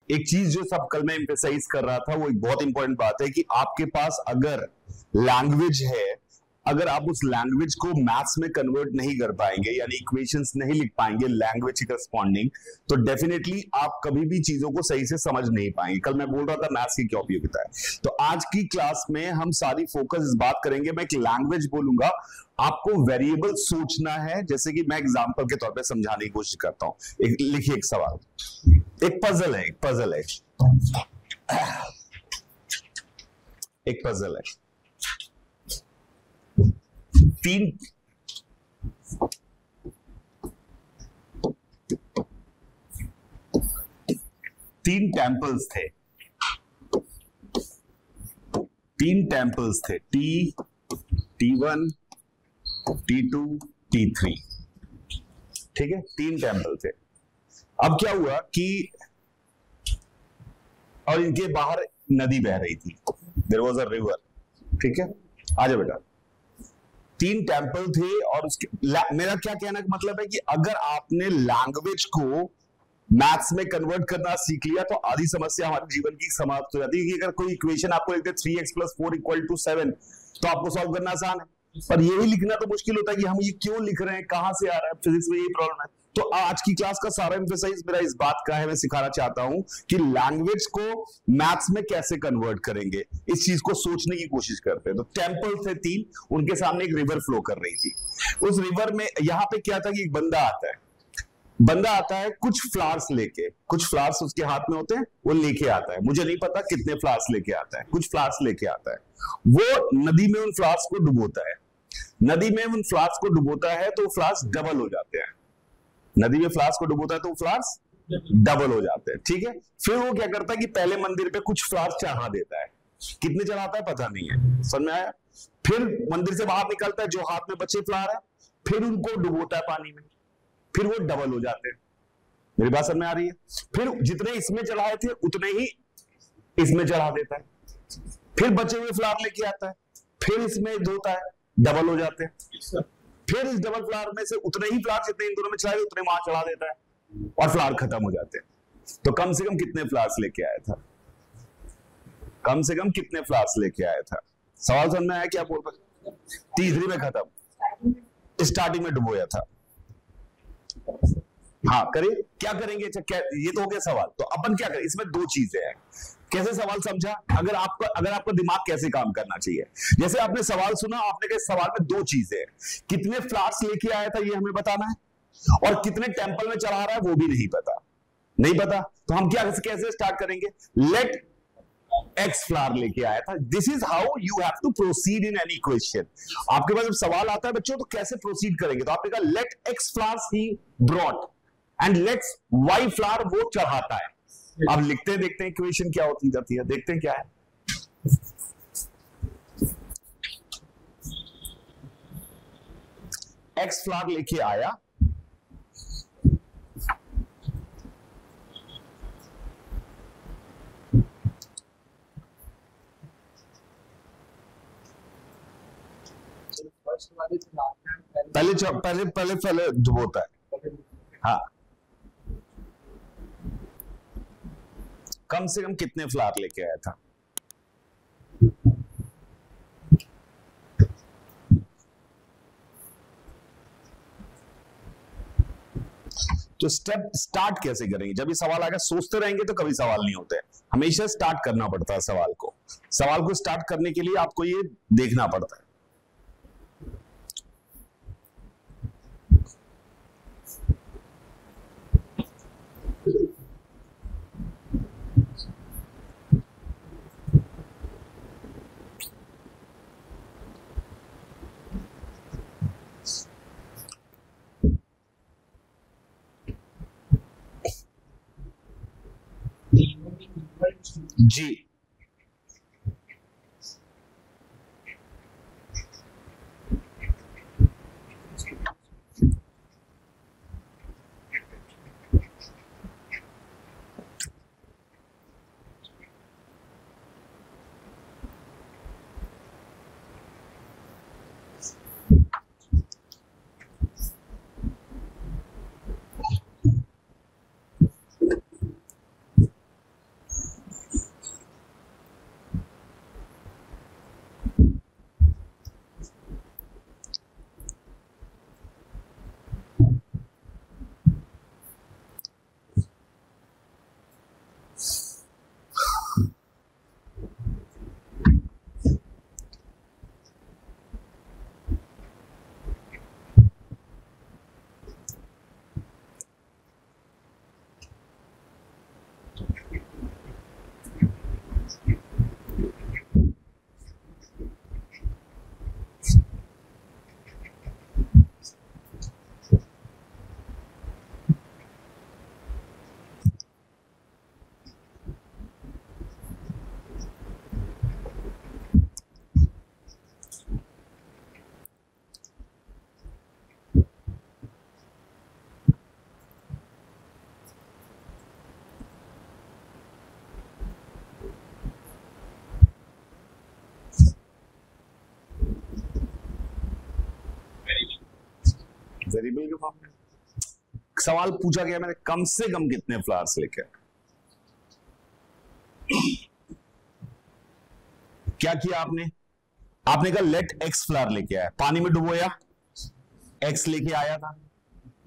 एक चीज जो सब कल मैं एम्फेसाइज कर रहा था, वो एक बहुत इंपॉर्टेंट बात है कि आपके पास अगर लैंग्वेज है, अगर आप उस लैंग्वेज को मैथ्स में कन्वर्ट नहीं कर पाएंगे, यानी इक्वेशंस नहीं लिख पाएंगे लैंग्वेज के करस्पॉन्डिंग, तो डेफिनेटली आप कभी भी चीजों को सही से समझ नहीं पाएंगे। कल मैं बोल रहा था मैथ्स की क्या उपयोगिता है। तो आज की क्लास में हम सारी फोकस इस बात करेंगे, मैं एक लैंग्वेज बोलूंगा, आपको वेरिएबल सोचना है, जैसे कि मैं एग्जांपल के तौर पे समझाने की कोशिश करता हूं। लिखिए एक सवाल, एक पजल है, एक पजल है, एक पजल है। तीन टेम्पल्स थे, T1, T2, T3, ठीक है, तीन टेम्पल थे। अब क्या हुआ कि और इनके बाहर नदी बह रही थी, देयर वाज अ रिवर, ठीक है। आजा बेटा, तीन टेम्पल थे और उसके मेरा क्या कहना का मतलब है कि अगर आपने लैंग्वेज को मैथ्स में कन्वर्ट करना सीख लिया तो आधी समस्या हमारे जीवन की समाप्त हो जाती है। कि अगर कोई इक्वेशन आपको लिखते 3x + 4 = 7 तो आपको सॉल्व करना आसान है, पर यही लिखना तो मुश्किल होता है कि हम ये क्यों लिख रहे हैं, कहां से आ रहा है। फिजिक्स में यही प्रॉब्लम है। तो आज की क्लास का सारा एम्फेसाइज मेरा इस बात का है, मैं सिखाना चाहता हूं कि लैंग्वेज को मैथ्स में कैसे कन्वर्ट करेंगे, इस चीज को सोचने की कोशिश करते हैं। तो टेम्पल थे तीन, उनके सामने एक रिवर फ्लो कर रही थी। उस रिवर में यहां पे क्या था कि एक बंदा आता है कुछ फ्लावर्स लेके, कुछ फ्लावर्स उसके हाथ में होते हैं, वो लेके आता है। मुझे नहीं पता कितने फ्लावर्स लेके आता है, कुछ फ्लावर्स लेके आता है। वो नदी में उन फ्लावर्स को डुबोता है। नदी में उन फ्लावर्स को डुबोता है तो फ्लावर्स डबल हो जाते हैं। नदी में फ्लावर्स को डुबोता है तो फ्लावर्स डबल हो जाते हैं, ठीक है। फिर वो क्या करता है कि पहले मंदिर पे कुछ फ्लावर्स चढ़ा देता है। कितने चढ़ाता है पता नहीं है, समझ में आया। फिर मंदिर से बाहर निकलता है, जो हाथ में बचे फ्लावर है, फिर उनको डुबोता है पानी में, फिर वो डबल हो जाते हैं। मेरी बात समझ में आ रही है। फिर जितने इसमें चढ़ाए थे उतने ही इसमें चढ़ा देता है। फिर बचे हुए फ्लावर लेके आता है, फिर इसमें धोता है, डबल हो जाते हैं। फिर इस डबल फ्लावर में से उतने ही फ्लावर जितने इन दोनों में चढ़ाए उतने वहां चढ़ा देता है और फ्लावर खत्म हो जाते हैं। तो कम से कम कितने फ्लावर्स लेके आया था, कम से कम कितने फ्लावर्स लेके आया था। सवाल समझ में आया क्या बोल रहे? तीसरी में खत्म, स्टार्टिंग में डुबोया था। हाँ करिए, क्या करेंगे? ये तो हो गया सवाल। तो अपन क्या करें, इसमें दो चीजें हैं। कैसे सवाल समझा, अगर आपका दिमाग कैसे काम करना चाहिए। जैसे आपने सवाल सुना, आपने कहा सवाल में दो चीजें हैं, कितने फ्लावर्स लेके आया था ये हमें बताना है, और कितने टेंपल में चढ़ा रहा है वो भी नहीं पता। तो हम कैसे स्टार्ट करेंगे? लेट एक्स फ्लावर लेके आया था। This is how you have to proceed in any question. आपके पास जब सवाल आता है बच्चों, तो कैसे प्रोसीड करेंगे? तो आपने कहा let x flowers he brought and let's y flower वो चढ़ाता है। अब लिखते देखते हैं इक्वेशन क्या होती जाती है, देखते हैं क्या है। एक्स फ्लावर लेके आया, पहले डुबोता है। हाँ, कम से कम कितने फ्लावर लेके आया था? तो स्टेप स्टार्ट कैसे करेंगे? जब ये सवाल आएगा सोचते रहेंगे तो कभी सवाल नहीं होते। हमेशा स्टार्ट करना पड़ता है सवाल को स्टार्ट करने के लिए आपको ये देखना पड़ता है। जी, वेरिएबल के फॉर्म में। सवाल पूछा गया मैंने कम से कम कितने फ्लावर्स लेके आए। क्या किया आपने? आपने कहा लेट एक्स फ्लावर लेके आया, पानी में डुबोया, एक्स लेके आया था,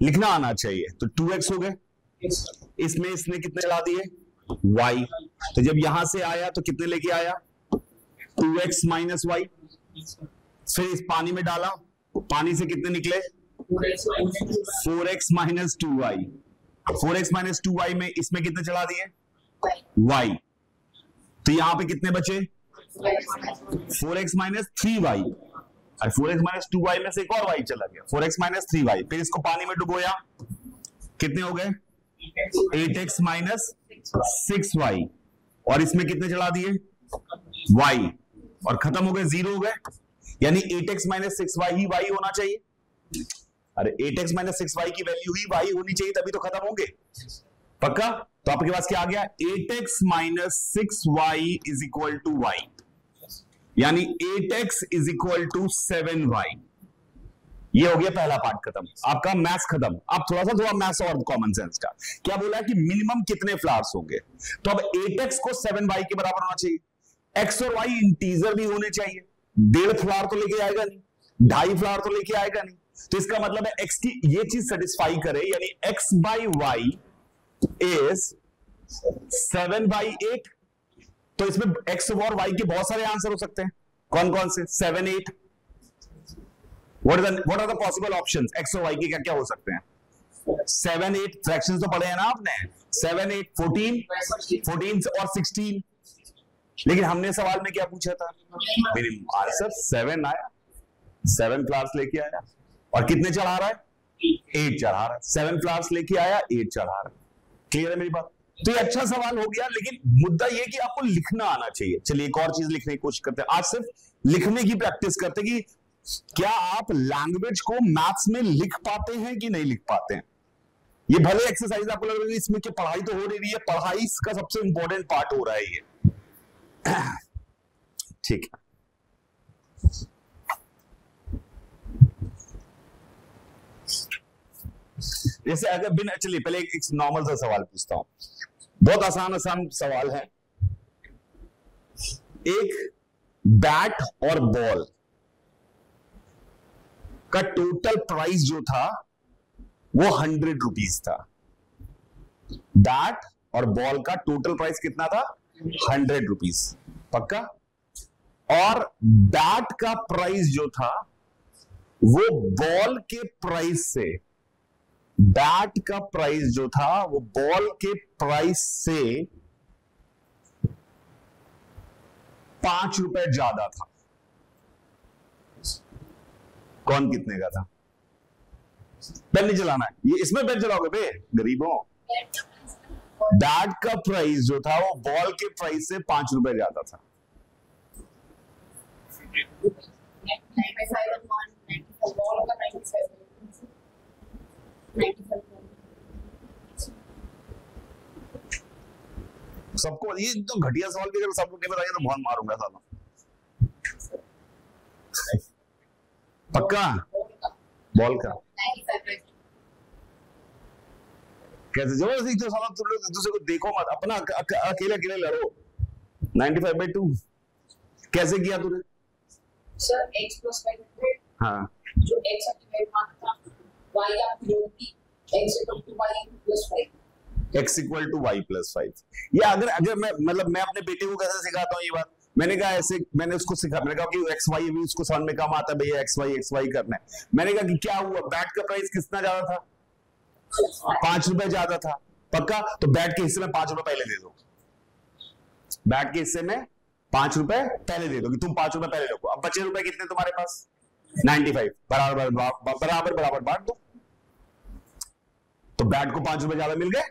लिखना आना चाहिए, तो 2x हो गए। इसमें इसने कितने चला दिए? y। तो जब यहां से आया तो कितने लेके आया? 2x minus Y. फिर इस पानी में डाला, पानी से कितने निकले? 4x minus 2y। 4x minus 2y में इसमें कितने चला दिए? y। तो यहां पे कितने बचे? 4x minus 3y। 4x minus 2y में से एक और y चला गया, 4x माइनस 3y। फिर इसको पानी में डुबोया, कितने हो गए? 8x minus 6y। और इसमें कितने चला दिए? y। और खत्म हो गए, 0 हो गए। यानी 8x माइनस 6y ही y होना चाहिए। अरे 8x माइनस 6y की वैल्यू ही y होनी चाहिए, तभी तो खत्म होंगे। पक्का? तो आपके पास क्या आ गया? 8x minus 6y is equal to y, यानी 8x is equal to 7y। ये हो गया पहला पार्ट खत्म, आपका मैथ्स खत्म। अब थोड़ा मैथ्स और कॉमन सेंस का। क्या बोला है कि मिनिमम कितने फ्लावर्स होंगे? तो अब 8x को 7y के बराबर होना चाहिए। x और y इंटीजर भी होने चाहिए। 1.5 फ्लावर तो लेके आएगा नहीं, 2.5 फ्लावर तो लेके आएगा नहीं। तो इसका मतलब है x की ये चीज सेटिस्फाई करे, यानी x बाई वाई इज 7/8। तो इसमें x और y के बहुत सारे आंसर हो सकते हैं। कौन कौन से? 7, 8। What are the possible options? x और y के क्या क्या हो सकते हैं? 7, 8 फ्रैक्शंस तो पढ़े हैं ना आपने। 7, 8, 14 और 16। लेकिन हमने सवाल में क्या पूछा था? मिनिमम आंसर 7 आया, 7 फ्लावर्स लेके आया। और कितने चढ़ा रहा है? 8 चढ़ा रहा है। 7 फ्लावर्स लेके आया, 8 चढ़ा रहा है। क्लियर है मेरी बात? तो ये अच्छा सवाल हो गया, लेकिन मुद्दा ये कि आपको लिखना आना चाहिए। चलिए एक और चीज लिखने की कोशिश करते हैं। आज सिर्फ लिखने की प्रैक्टिस करते हैं कि क्या आप लैंग्वेज को मैथ्स में लिख पाते हैं कि नहीं लिख पाते हैं। ये भले एक्सरसाइज आपको लग रही है इसमें कि पढ़ाई तो हो रही है, पढ़ाई का सबसे इंपॉर्टेंट पार्ट हो रहा है ये। ठीक है, जैसे अगर बिना, चलिए पहले एक नॉर्मल सा सवाल पूछता हूं। बहुत आसान सवाल है। एक बैट और बॉल का टोटल प्राइस जो था वो 100 रुपीज था। बैट और बॉल का टोटल प्राइस कितना था? 100 रुपीज। पक्का? और बैट का प्राइस जो था वो बॉल के प्राइस से, बैट का प्राइस जो था वो बॉल के प्राइस से 5 रुपए ज्यादा था। कौन कितने का था? पेन नहीं चलाना है ये, इसमें पेन चलाओगे बे गरीबों। बैट का प्राइस जो था वो बॉल के प्राइस से 5 रुपए ज्यादा था। सबको ये तो घटिया सवाल भी अगर सबको नहीं बताएंगे तो बहुत मारूंगा साला। पक्का? बॉल का कैसे जबरदस्ती जो साला तुम लोग दूसरे को देखो मत, अपना अकेले अकेले लड़ो। 95/2 कैसे किया तूने? Sir x plus 500। हाँ, जो x एक्टिवेट मानता y आप लोग x equal to y plus 5। x equal to y plus 5। ये अगर मैं मतलब मैं अपने बेटे को कैसे सिखाता हूँ ये बात, मैंने कहा ऐसे, मैंने उसको सिखा, मैंने कहा कि x y भी उसको समझ में कम आता है भैया, x y करना है। मैंने कहा कि क्या हुआ, बैट का प्राइस कितना ज्यादा था? 5 रुपए ज्यादा था। पक्का? तो बैट के हिस्से में 5 रुपए पहले दे दो। बैट के हिस्से में 5 रुपए पहले दे दो कि तुम 5 रुपए पहले रखो। अब बचे रुपए कितने तुम्हारे पास? 95। बराबर बांट दो। तो बैट को 5 रुपए ज्यादा मिल गए।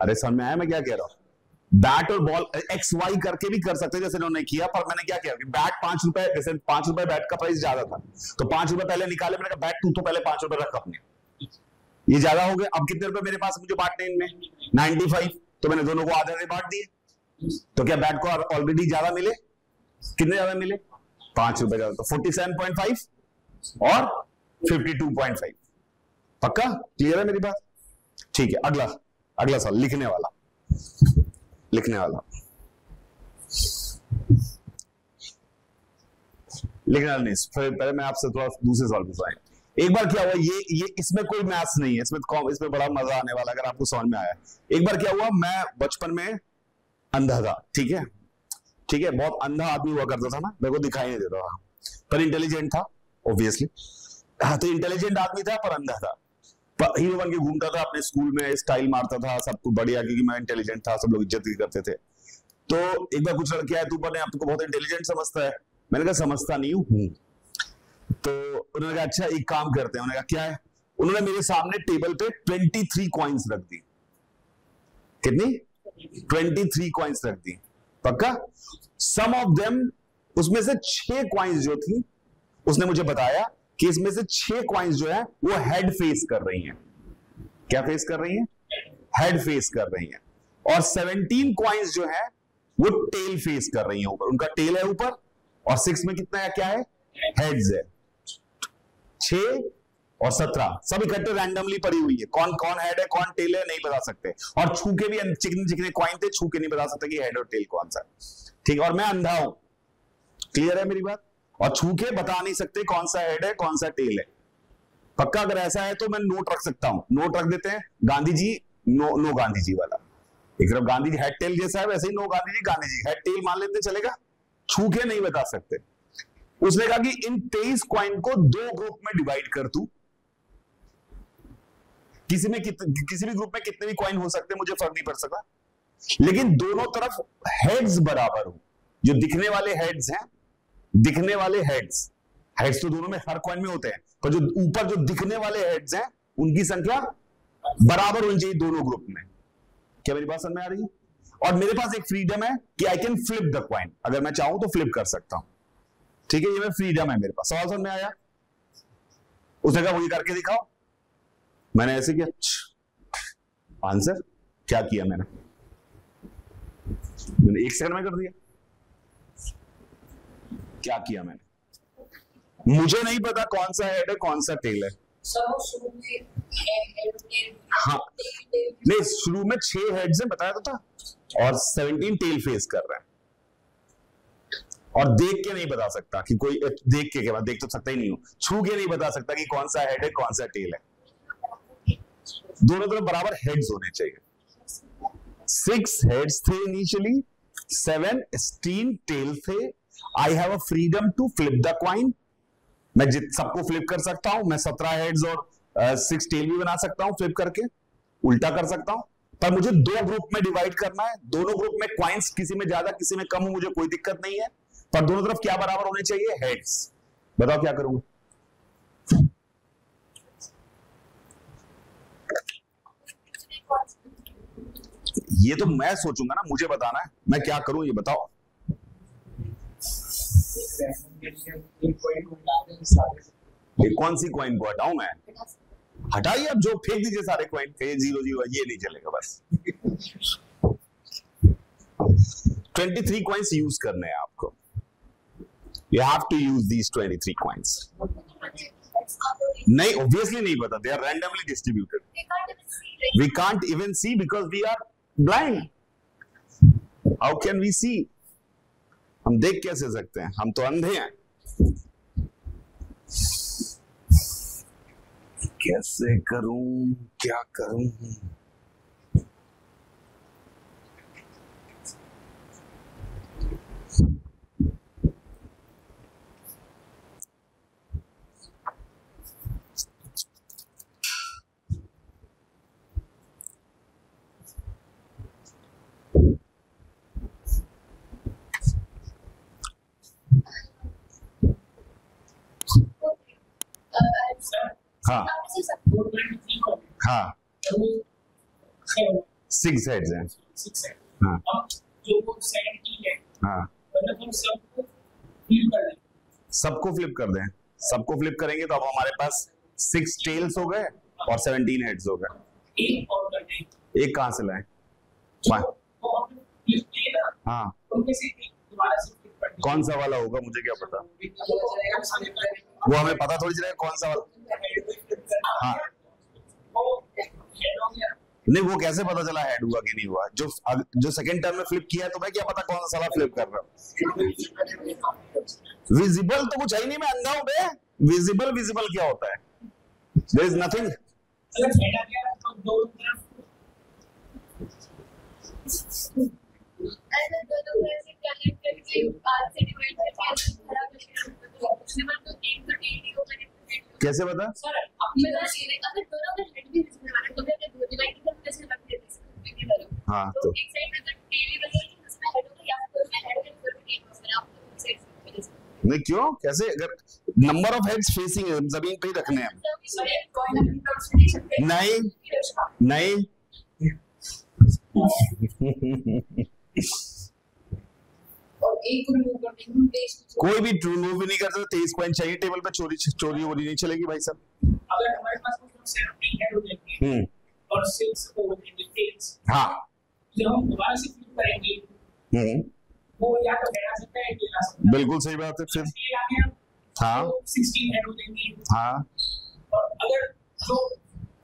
अरे समझ में आया मैं क्या कह रहा हूं? बैट और बॉल एक्स वाई करके भी कर सकते जैसे उन्होंने किया, पर मैंने क्या किया कि बैट 5 रुपए, जैसे 5 रुपए बैट का प्राइस ज्यादा था तो 5 रुपए पहले निकाले। मैंने कहा बैट तू तो पहले 5 रुपए रख अपने, ये ज्यादा हो गए। अब कितने रुपए मेरे पास मुझे बांटने इनमें? 95। तो मैंने दोनों को आधे बांट दिए। तो क्या बैट को ऑलरेडी ज्यादा मिले? कितने ज्यादा मिले? 5 रुपए ज्यादा। तो 47.5 और 52.5। पक्का क्लियर है मेरी बात? ठीक है, अगला अगला सवाल, लिखने वाला नहीं, पहले मैं आपसे थोड़ा दूसरे सवाल पूछा। एक बार क्या हुआ, ये इसमें कोई मैथ्स नहीं है, इसमें बड़ा मजा आने वाला अगर आपको समझ में आया। एक बार क्या हुआ, मैं बचपन में अंधा था, ठीक है, बहुत अंधा आदमी हुआ करता था ना, मेरे को दिखाई नहीं देता था, पर इंटेलिजेंट था ऑब्वियसली। हाँ, तो इंटेलिजेंट आदमी था पर अंधा था, हीरो बन के घूमता था अपने स्कूल में, स्टाइल मारता था, सब कुछ बढ़िया, क्योंकि मैं इंटेलिजेंट था, सब लोग इज्जत भी करते थे। तो एक बार कुछ लड़के आए, तू बने, आप तुमको बहुत इंटेलिजेंट समझता है। मैंने कहा समझता नहीं हूँ। तो उन्होंने कहा अच्छा एक काम करते हैं। उन्होंने कहा क्या है? उन्होंने मेरे सामने टेबल पे 23 कॉइन्स रख दी। कितनी? 23 कॉइन्स रख दी, पक्का। सम ऑफ देम, उसमें से 6 कॉइन्स जो थी, उसने मुझे बताया कि इसमें से 6 कॉइन्स जो है वो हेड फेस कर रही हैं। क्या फेस कर रही हैं? हेड फेस कर रही हैं। और 17 कॉइन्स जो है वो टेल फेस कर रही हैं ऊपर, उनका टेल है ऊपर, और 6 में कितना है, क्या है? हेड्स है। 6 और 17 सब इकट्ठे रैंडमली पड़ी हुई है, कौन कौन हेड है कौन टेल है नहीं बता सकते, और छू के भी चिकने चिकने कॉइन थे, छू के नहीं बता सकते कि हेड और टेल कौन सा है, ठीक है। और मैं अंधा हूं, क्लियर है मेरी बात? और छू के बता नहीं सकते कौन सा हेड है कौन सा टेल है, पक्का। अगर ऐसा है तो मैं नोट रख सकता हूं, नोट रख देते हैं, गांधी जी नो गांधी जी वाला। एक तरफ गांधी जी हेड टेल जैसा है, वैसे ही no Gandhi ji head tail मान लेते, चलेगा। छू के नहीं बता सकते। उसने कहा कि इन 23 कॉइन को 2 ग्रुप में डिवाइड कर तू, किसी भी ग्रुप में कितने भी कॉइन हो सकते हैं, मुझे फर्क नहीं पड़ सकता, लेकिन दोनों तरफ हेड्स बराबर हो। जो दिखने वाले हेड्स हैं, दिखने वाले हेड्स तो दोनों में हर कॉइन में होते हैं, पर जो ऊपर जो दिखने वाले हेड्स हैं उनकी संख्या बराबर होनी चाहिए दोनों ग्रुप में। क्या मेरी बात समझ में आ रही है? और मेरे पास एक फ्रीडम है कि I can flip the coin, अगर मैं चाहूं तो फ्लिप कर सकता हूं, ठीक है। ये मैं फ्रीडम है मेरे पास। सवाल समझ में आया? उसने कहा वही करके दिखाओ। मैंने ऐसे किया, आंसर क्या किया मैंने 1 सेकंड में कर दिया। क्या किया मैंने? मुझे नहीं पता कौन सा हेड है कौन सा टेल है। हाँ नहीं, शुरू में 6 हेड्स है बताया तो था, और 17 टेल फेस कर रहे हैं। और देख के नहीं बता सकता कि कोई, देख के क्या, देख तो सकता ही नहीं हूं, छू के नहीं बता सकता कि कौन सा हेड है कौन सा टेल है। दोनों तरफ बराबर हेड्स होने चाहिए। 6 हेड्स थे इनिशियली, 17 टेल थे। I have a freedom to flip the coin. मैं सबको फ्लिप कर सकता हूं, मैं 17 हेड्स और 6 टेल भी बना सकता हूं, फ्लिप करके उल्टा कर सकता हूं। पर मुझे 2 ग्रुप में डिवाइड करना है, दोनों ग्रुप में कॉइन्स किसी में ज्यादा किसी में कम हो, मुझे कोई दिक्कत नहीं है, पर दोनों तरफ क्या बराबर होने चाहिए? हेड्स। बताओ क्या करूंगा? ये तो मैं सोचूंगा ना, मुझे बताना है मैं क्या करूं, ये बताओ। ये कौन सी कॉइन को हटाऊं मैं? हटाइए अब, जो फेंक दीजिए सारे कॉइन, 0 ये नहीं चलेगा बस। 23 कॉइन्स यूज करने हैं आपको। You have to use these 23 coins. नहीं, obviously नहीं पता. They are randomly distributed. We can't even see because we are blind. How can we see? हम देख कैसे सकते हैं? हम तो अंधे हैं। कैसे करूं? क्या करूं? हाँ हाँ 6 हेड्स हैं। हाँ हाँ सबको फ्लिप कर दें। सबको फ्लिप करेंगे तो अब हमारे पास 6 टेल्स हो गए और 17 हेड्स हो गए। एक कहां से लाए? हाँ कौन सा वाला होगा मुझे क्या पता, वो हमें पता थोड़ी चलेगा कौन सा वाला। हाँ नहीं, वो कैसे पता चला हेड हुआ कि नहीं हुआ? जो सेकंड टर्न में फ्लिप किया है, तो मैं क्या पता कौन सा साला फ्लिप कर रहा हूँ? विजिबल तो कुछ है ही नहीं, मैं अंधा हूं बे। विजिबल क्या होता है? There is nothing. कैसे बता? हाँ तो नहीं, क्यों कैसे? अगर नंबर ऑफ हेड्स फेसिंग है, जमीन पे ही रखने हैं। नहीं नहीं कोई भी ट्रू मूव भी नहीं कर सकते। 23 कॉइन चाहिए टेबल पे, चोरी वोरी नहीं चलेगी भाई साहब। अगर हमारे पास 17 हेड हो जाएंगे और 6 ओवर द टेल्स, हाँ, जब हम दोबारा से फ्लिप करेंगे वो या तो हेड आ सकता है या टेल आ सकता है। बिल्कुल सही बात है। फिर टेल आ गया, हाँ, तो 16 हेड हो जाएंगे। हाँ, और अगर जो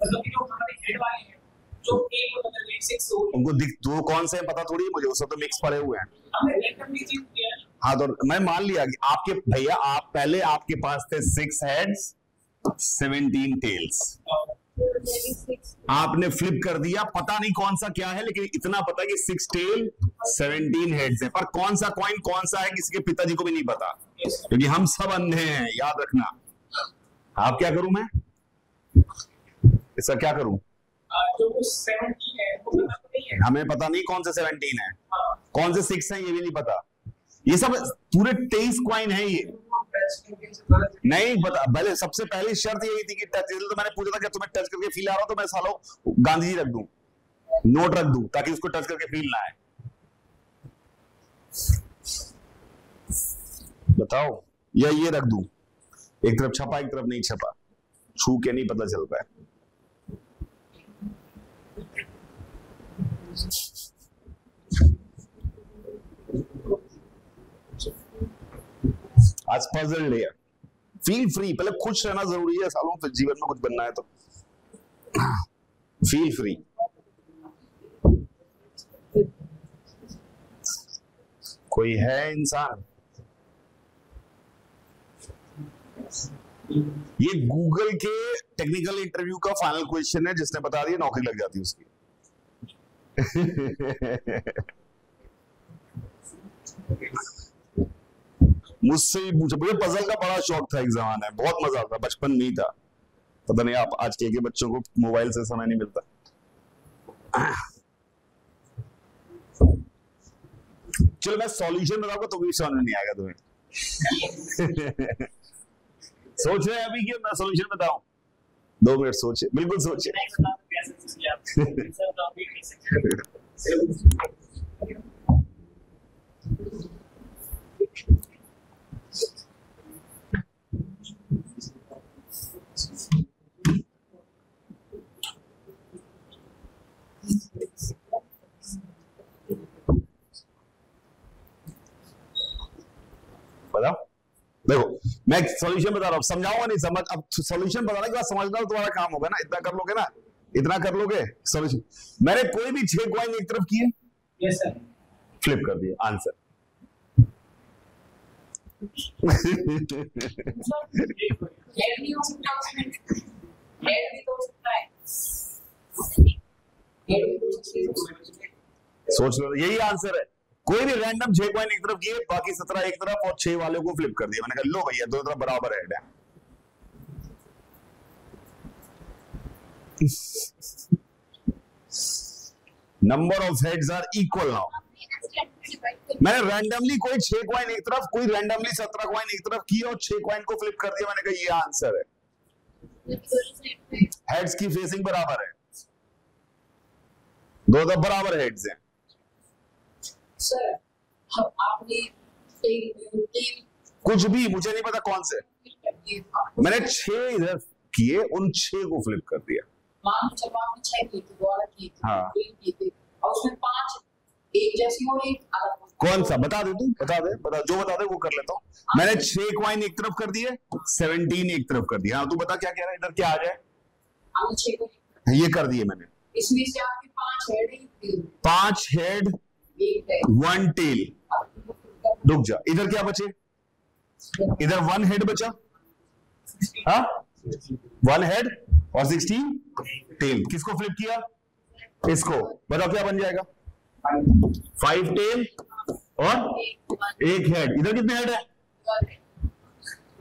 मतलब कि जो हमारे हेड वाले हैं, जो एक को बदल गए 6 हो, उनको दिख दो कौन से हैं पता थोड़ी है मुझे, वो सब तो मिक्स पड़े हुए हैं। हमने रैंडमली चेंज किया। हाँ, तो मैं मान लिया कि आपके भैया आप पहले आपके पास थे 6 हेड्स 17 टेल्स, आपने फ्लिप कर दिया, पता नहीं कौन सा क्या है, लेकिन इतना पता है कि 6 टेल 17 हेड्स है। पर कौन सा कॉइन कौन सा है किसी के पिताजी को भी नहीं पता, क्योंकि हम सब अंधे हैं, याद रखना। आप क्या करूं मैं इसका क्या करूं? जो 17 है वो पता नहीं है, हमें पता नहीं कौन से 17 है, कौन से 6 है ये भी नहीं पता। ये सब पूरे 23 कॉइन है ये नहीं पता। पहले सबसे पहली शर्त यही थी कि टच, तो मैंने पूछा था कि तुम्हें टच करके फील आ रहा हो, तो मैं सालों गांधी जी रख दूं, नोट रख दूं, ताकि उसको टच करके फील ना आए। बताओ, या ये रख दूं, एक तरफ छपा एक तरफ नहीं छपा, छू के नहीं पता चलता है। आज पजल डे है, फील फ्री। पहले खुश रहना जरूरी है सालों, फिर जीवन में कुछ बनना है तो फील फ्री। कोई है इंसान? ये गूगल के टेक्निकल इंटरव्यू का फाइनल क्वेश्चन है, जिसने बता दिया नौकरी लग जाती है उसकी। मुझसे भी पूछा, मुझे पजल का बड़ा शौक था एक जमाने में, बहुत मजा आता, बचपन में ही था। पता नहीं आप आज के बच्चों को मोबाइल से समय नहीं मिलता। चलो मैं सॉल्यूशन बताऊंगा तो भी समझ नहीं आएगा तुम्हें। सोच रहे हैं अभी कि मैं सॉल्यूशन बताऊं? 2 मिनट सोचिए, बिल्कुल सोचिए। बताओ, देखो मैं सॉल्यूशन बता रहा हूं, समझाऊंगा नहीं, समझ, अब सॉल्यूशन बताने के बाद समझना तो तुम्हारा काम होगा ना। इतना कर लोगे ना, इतना कर लोगे सॉल्यूशन। मैंने कोई भी 6 कॉइन एक तरफ किए, यस सर, फ्लिप कर दिया, आंसर। सोच लो, यही आंसर है। कोई भी रैंडम 6 कॉइन एक तरफ किए, बाकी 17 एक तरफ, और 6 वाले को फ्लिप कर दिया। मैंने कहा लो भैया, दोनों तरफ बराबर हेड है। Number of heads are equal now. मैंने रैंडमली कोई 6 कॉइन एक तरफ, कोई रैंडमली 17 कॉइन एक तरफ किए और 6 कॉइन को फ्लिप कर दिया। मैंने कहा ये आंसर है, हेड्स की फेसिंग बराबर है, दो तरफ बराबर हेड्स हैं। सर आपने कुछ भी, मुझे नहीं पता कौन से, मैंने 6 इधर किए, उन 6 को फ्लिप कर दिया। मान जब आपने 6 किए थे, वो अलग किए थे, हाँ, और उसमें 5 एक जैसी और एक अलग। कौन सा बता दे तू, बता दे, जो बता दे वो कर लेता हूँ। मैंने 6 कॉइन एक तरफ कर दिए, 17 एक तरफ कर दिया। हाँ, तू बता क्या कह रहा है, इधर क्या आ जाए? ये कर दिए मैंने। इसमें से आपके 5 हेड हैं, 5 हेड 1 टेल। रुक जा, इधर क्या बचे? इधर 1 हेड बचा, हाँ 1 हेड और 16 टेल। किसको फ्लिप किया? इसको। बताओ क्या बन जाएगा? 5 टेल और 1 हेड। इधर कितने हेड है?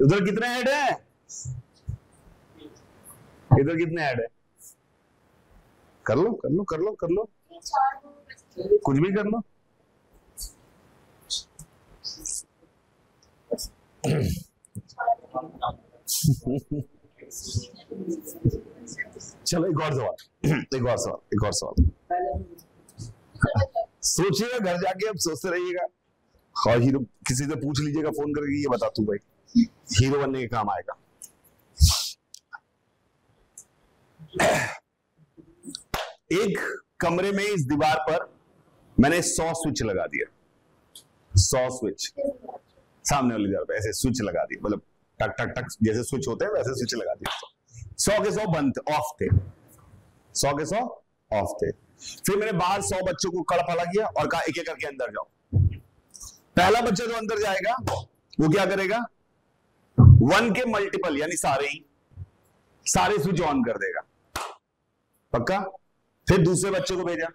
उधर कितने हेड है? इधर कितने हेड है? कर लो कर लो कर लो कर लो, कुछ भी कर लो। चलो एक और सवाल, एक और सवाल, एक और सवाल। सोचिएगा घर जाके, अब सोचते रहिएगा। और हीरो किसी से पूछ लीजिएगा फोन करके, ये बता तू भाई हीरो बनने के काम आएगा। एक कमरे में इस दीवार पर मैंने 100 स्विच लगा दिया। 100 स्विच सामने वाली दीवार पे ऐसे स्विच लगा दिए, मतलब टक टक टक जैसे स्विच होते हैं वैसे स्विच लगा दिए। 100 के 100 बंद ऑफ थे, 100 के 100 ऑफ थे। फिर मैंने बाहर 100 बच्चों को कड़पाला किया और कहा एक एक करके अंदर जाओ। पहला बच्चा जो अंदर जाएगा वो क्या करेगा? 1 के मल्टीपल यानी सारे स्विच ऑन कर देगा, पक्का। फिर दूसरे बच्चे को भेजा,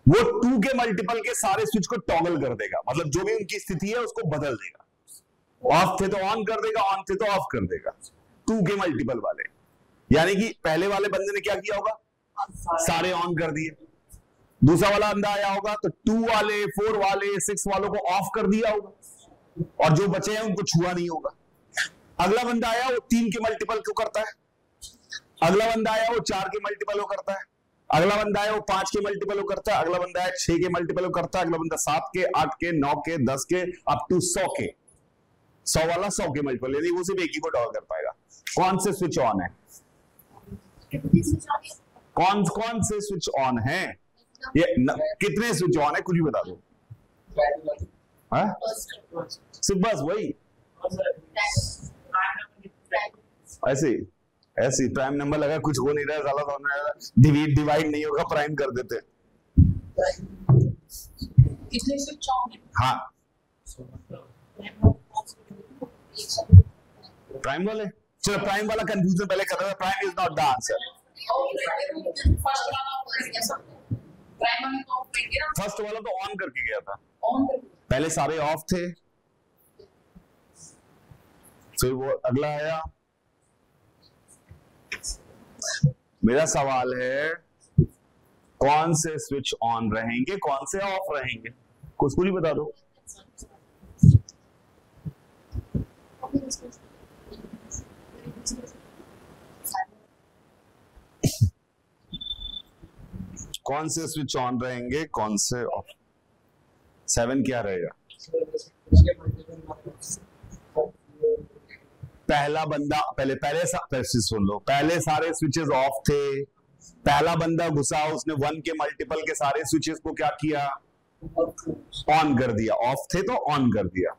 वो 2 के मल्टीपल के सारे स्विच को टॉगल कर देगा, मतलब जो भी उनकी स्थिति है उसको बदल देगा। ऑफ थे तो ऑन कर देगा, ऑन थे तो ऑफ कर देगा। 2 के मल्टीपल वाले, यानी कि पहले वाले बंदे ने क्या किया होगा? सारे ऑन कर दिए। दूसरा वाला बंदा आया होगा तो 2 वाले, 4 वाले, 6 वालों को ऑफ कर दिया होगा, और जो बचे हैं उनको छुआ नहीं होगा। अगला बंदा आया वो 3 के मल्टीपल को करता है, अगला बंदा आया वो 4 के मल्टीपल को करता है, अगला बंदा है वो 5 के मल्टीपल को करता है, अगला बंदा है 6 के मल्टीपल को करता है, अगला बंदा 7 के, 8 के, 9 के, 10 के, अप टू 100 के। 100 वाला 100 के मल्टीपल, यानी वो सिर्फ एक ही को टॉगल कर पाएगा। कौन से स्विच ऑन है? कौन कौन से स्विच ऑन है? ये कितने स्विच ऑन है कुछ भी बता दो। सिर्फ बस वही ऐसे ऐसे प्राइम नंबर लगा, कुछ हो नहीं रहा, साला तो डिवाइड नहीं होगा, प्राइम कर देते। कितने स्विच ऑन है? हाँ प्राइम वाले। चलो प्राइम वाला कंफ्यूजन पहले कर रहा था, prime is not the answer. First वाला तो ऑन करके गया था, पहले सारे ऑफ थे, फिर वो अगला आया। मेरा सवाल है कौन से स्विच ऑन रहेंगे, कौन से ऑफ रहेंगे? कुछ भी बता दो। कौन से स्विच ऑन रहेंगे, कौन से ऑफ? 7 क्या रहेगा? पहला बंदा पहले सुन लो, पहले सारे स्विचेस ऑफ थे, पहला बंदा घुसा, उसने 1 के मल्टीपल के सारे स्विचेस को क्या किया? ऑन कर दिया। ऑफ थे तो ऑन कर दिया।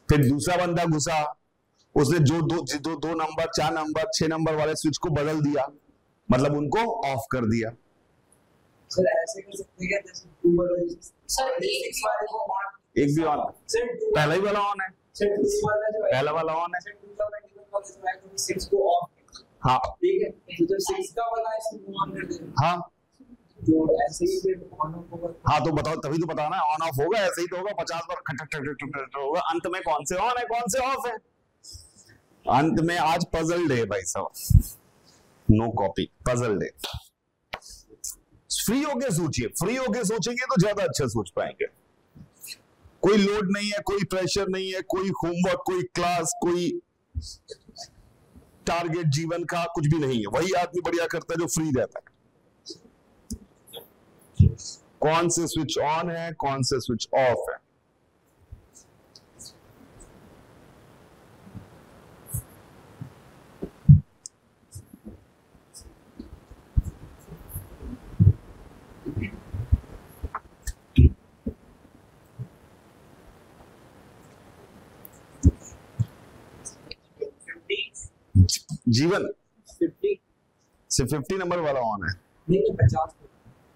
फिर दूसरा बंदा घुसा, उसने जो दो नंबर, 4 नंबर, 6 नंबर वाले स्विच को बदल दिया, मतलब उनको ऑफ कर दिया। सर ऐसे कर सकते हैं जैसे 2 वाला सर एक भी ऑन, पहला ही वाला ऑन है, सर 2 वाला जो है पहला वाला ऑन है। सर 2 का मल्टीपल वाला जो है तो 6 को ऑफ, हाँ ठीक है, तो जब 6 का वाला है इसको ऑन कर देना। हाँ जो ऐसे ही फिर ऑन ऑफ होगा। हाँ तो बताओ, तभी तो बताना ऑन ऑफ होगा, ऐसे ही तो होगा। 50 बार खट खट खट खट होगा, अंत में कौन से ऑन है कौन से ऑफ है? अंत में आज पजल डे भाई साहब, no copy, puzzle day. Free होके सोचिए, फ्री होके सोचेंगे तो ज्यादा अच्छा सोच पाएंगे। कोई लोड नहीं है, कोई प्रेशर नहीं है, कोई होमवर्क, कोई क्लास, कोई टारगेट जीवन का कुछ भी नहीं है। वही आदमी बढ़िया करता है जो फ्री रहता है। कौन से स्विच ऑन है, कौन से स्विच ऑफ है? जीवन सिर्फ 50 नंबर वाला ऑन है, नहीं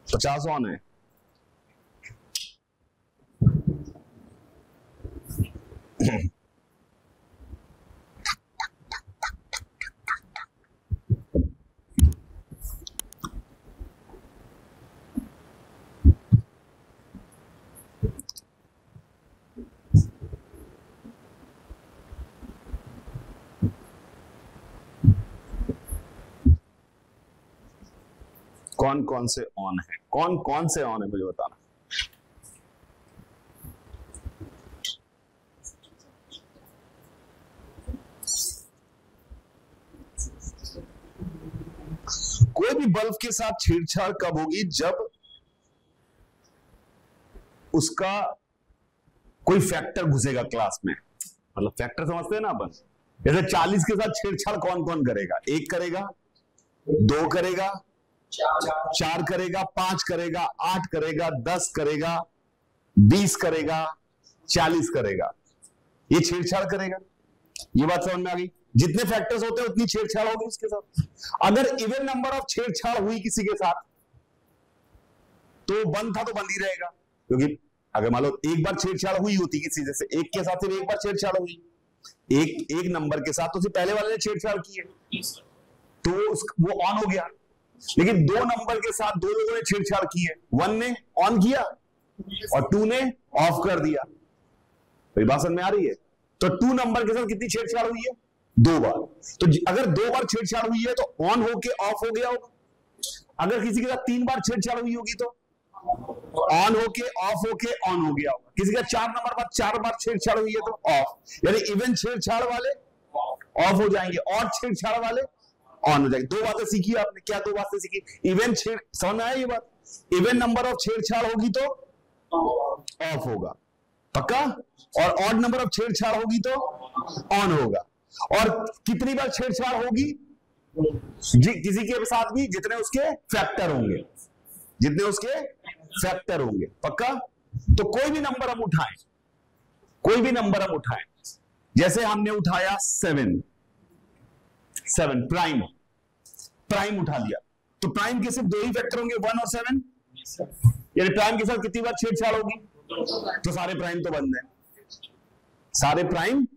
50 ऑन है। कौन कौन से ऑन है, कौन कौन से ऑन है मुझे बताना। कोई भी बल्ब के साथ छेड़छाड़ कब होगी? जब उसका कोई फैक्टर घुसेगा क्लास में। मतलब फैक्टर समझते हैं ना अपन, जैसे 40 के साथ छेड़छाड़ कौन कौन करेगा? 1 करेगा, 2 करेगा, 4 करेगा, 5 करेगा, 8 करेगा, 10 करेगा, 20 करेगा, 40 करेगा। ये छेड़छाड़ करेगा। ये बात समझ में आ गई? जितने फैक्टर्स होते हैं उतनी छेड़छाड़ होगी उसके साथ। अगर इवन नंबर ऑफ छेड़छाड़ हुई किसी के साथ तो बंद था तो बंद ही रहेगा, क्योंकि अगर मान लो एक बार छेड़छाड़ हुई होती किसी, जैसे एक के साथ सिर्फ एक बार छेड़छाड़ हुई, एक नंबर के साथ, तो उससे पहले वाले ने छेड़छाड़ की है तो वो ऑन हो गया। लेकिन 2 नंबर के साथ 2 लोगों ने छेड़छाड़ की है, 1 ने ऑन किया और 2 ने ऑफ कर दिया। तो बात समझ में आ रही है? तो 2 नंबर के साथ कितनी छेड़छाड़ हुई है? 2 बार। तो अगर 2 बार छेड़छाड़ हुई है तो ऑन होके ऑफ हो गया होगा। अगर किसी के साथ 3 बार छेड़छाड़ हुई होगी तो ऑन होके ऑफ होके ऑन हो गया होगा। किसी का 4 नंबर बाद 4 बार छेड़छाड़ हुई है तो ऑफ। यानी इवन छेड़छाड़ वाले ऑफ हो जाएंगे और छेड़छाड़ वाले ऑन हो जाएंगे। 2 बातें सीखी आपने। क्या 2 बातें सीखी? इवन छेड़, समझ में आया ये बात? इवन नंबर ऑफ छेड़छाड़ होगी तो ऑफ होगा पक्का, और ऑड नंबर ऑफ छेड़छाड़ होगी तो ऑन होगा। और कितनी बार छेड़छाड़ होगी? किसी के साथ भी जितने उसके फैक्टर होंगे, जितने उसके फैक्टर होंगे पक्का। तो कोई भी नंबर हम उठाएं, कोई भी नंबर हम उठाएं, जैसे हमने उठाया 7 प्राइम, प्राइम उठा लिया तो प्राइम के सिर्फ 2 ही फैक्टर होंगे, 1 और 7। यानी प्राइम के साथ कितनी बार छेड़छाड़ होगी? तो सारे प्राइम तो बंद है, सारे प्राइम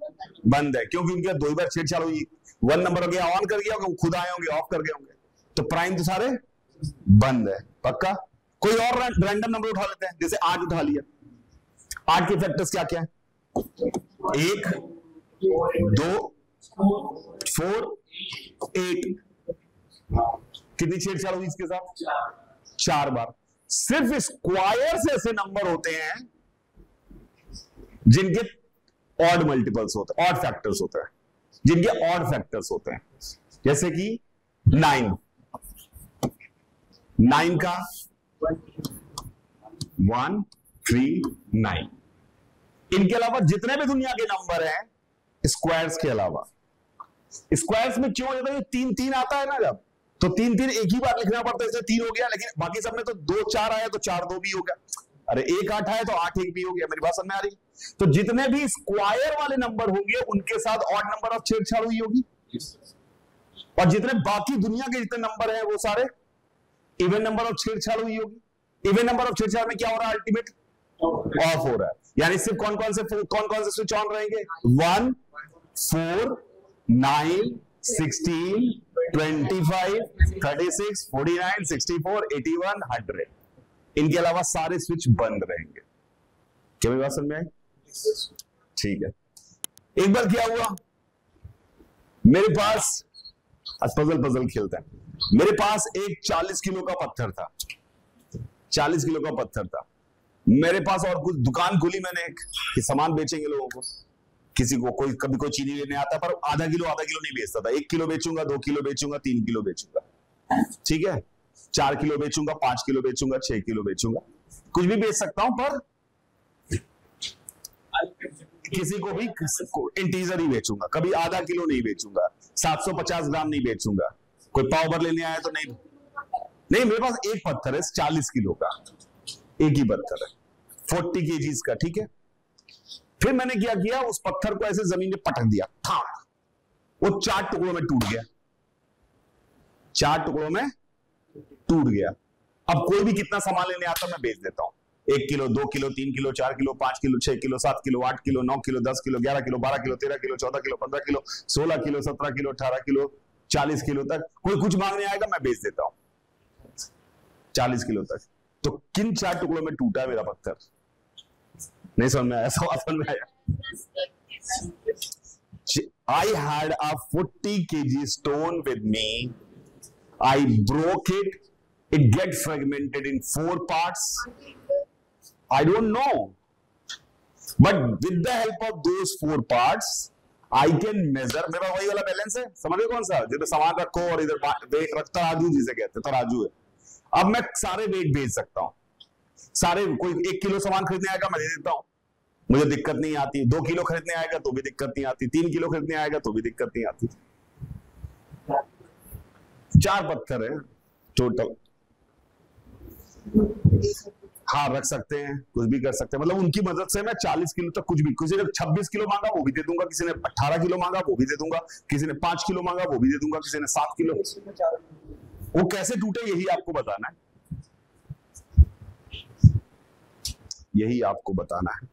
बंद है, क्योंकि उनके 2 ही बार छेड़छाड़ हुई। 1 नंबर हो गया ऑन कर गया होगा, खुद आए होंगे ऑफ कर गए होंगे, तो प्राइम तो सारे बंद है पक्का। कोई और रैंडम नंबर उठा लेते हैं, जैसे 8 उठा लिया। 8 के फैक्टर्स क्या क्या है? 1, 2, 4, 8। कितनी छेड़छाड़ हुई इसके साथ? 4 बार। सिर्फ स्क्वायर्स ऐसे नंबर होते हैं जिनके ऑड मल्टीपल्स होते हैं, ऑड फैक्टर्स होते हैं, जिनके ऑड फैक्टर्स होते हैं। जैसे कि 9 का 1, 3, 9। इनके अलावा जितने भी दुनिया के नंबर हैं स्क्वायर्स के अलावा, स्क्वायर्स में क्यों होता है? 3 आता है ना जब, तो 3 एक ही बार लिखना पड़ता है, इसलिए 3 हो गया। लेकिन बाकी सब में तो 2 4 आया तो 4 2 भी हो गया। अरे 1 8 आया तो 8 1 भी हो गया। मेरी बात समझ में आ रही? तो जितने भी स्क्वायर वाले नंबर होंगे उनके साथ ऑड नंबर ऑफ छेड़छाड़ हुई होगी, और जितने बाकी दुनिया के जितने नंबर हैं वो सारे इवन नंबर ऑफ छेड़छाड़ हुई होगी। इवन नंबर ऑफ छेड़छाड़ में क्या हो रहा है? अल्टीमेट ऑफ हो रहा है। यानी सिर्फ कौन कौन से स्विच ऑन रहेंगे? 1, 4, 9, 16, 25, 36, 49, 64, 81, 100। इनके अलावा सारे स्विच बंद रहेंगे। क्या मेरी बात समझ में आई? ठीक है। एक बार क्या हुआ, मेरे पास, आज पजल खेलते हैं। मेरे पास एक 40 किलो का पत्थर था, 40 किलो का पत्थर था मेरे पास। और कुछ दुकान खोली मैंने एक कि सामान बेचेंगे लोगों को। किसी को कभी कोई चीनी लेने आता, पर आधा किलो नहीं बेचता था। 1 किलो बेचूंगा, 2 किलो बेचूंगा, 3 किलो बेचूंगा, ठीक है, 4 किलो बेचूंगा, 5 किलो बेचूंगा, 6 किलो बेचूंगा, कुछ भी बेच सकता हूं। पर किसी को भी इंटीजर ही बेचूंगा, कभी आधा किलो नहीं बेचूंगा, 750 ग्राम नहीं बेचूंगा। कोई पाव भर लेने आया तो नहीं। मेरे पास एक पत्थर है 40 किलो का, एक ही पत्थर है 40 kgs का, ठीक है। फिर मैंने क्या किया, उस पत्थर को ऐसे जमीन में पटक दिया, था वो 4 टुकड़ों में टूट गया। 4 टुकड़ों में टूट गया। अब कोई भी कितना सामान लेने आता मैं बेच देता हूं, 1 kilo, 2 kilo, 3 kilo, 4 kilo, 5 kilo, 6 kilo, 7 kilo, 8 kilo, 9 kilo, 10 kilo, 11 kilo, 12 kilo, 13 kilo, 14 kilo, 15 kilo, 16 kilo, 17 kilo, 18 kilo, 40 kilo तक। कोई कुछ मांगने आएगा मैं बेच देता हूं 40 किलो तक। तो किन 4 टुकड़ों में टूटा है मेरा पत्थर? नहीं समझ में आया? समझ में आया? I had a 40 kg stone with me. I broke it. It get fragmented in 4 parts. I don't know. But with the help of those 4 parts, I can measure. मेरा वही वाला बैलेंस है, समझ रहे कौन सा? जिधर सामान रखो और इधर वेट रखता, तराजू जिसे कहते हैं, तराजू है। अब मैं सारे वेट भेज सकता हूं, सारे। कोई 1 किलो सामान खरीदने आएगा मैं दे देता हूं, मुझे दिक्कत नहीं आती। 2 किलो खरीदने आएगा तो भी दिक्कत नहीं आती, 3 किलो खरीदने आएगा तो भी दिक्कत नहीं आती। 4 पत्थर है टोटल। हाँ रख सकते हैं, कुछ भी कर सकते हैं। मतलब उनकी मदद से मैं 40 किलो तक कुछ भी, किसी ने 26 किलो मांगा वो भी दे दूंगा, किसी ने 18 किलो मांगा वो भी दे दूंगा, किसी ने 5 किलो मांगा वो भी दे दूंगा, किसी ने 7 किलो। वो कैसे टूटे यही आपको बताना है, यही आपको बताना है।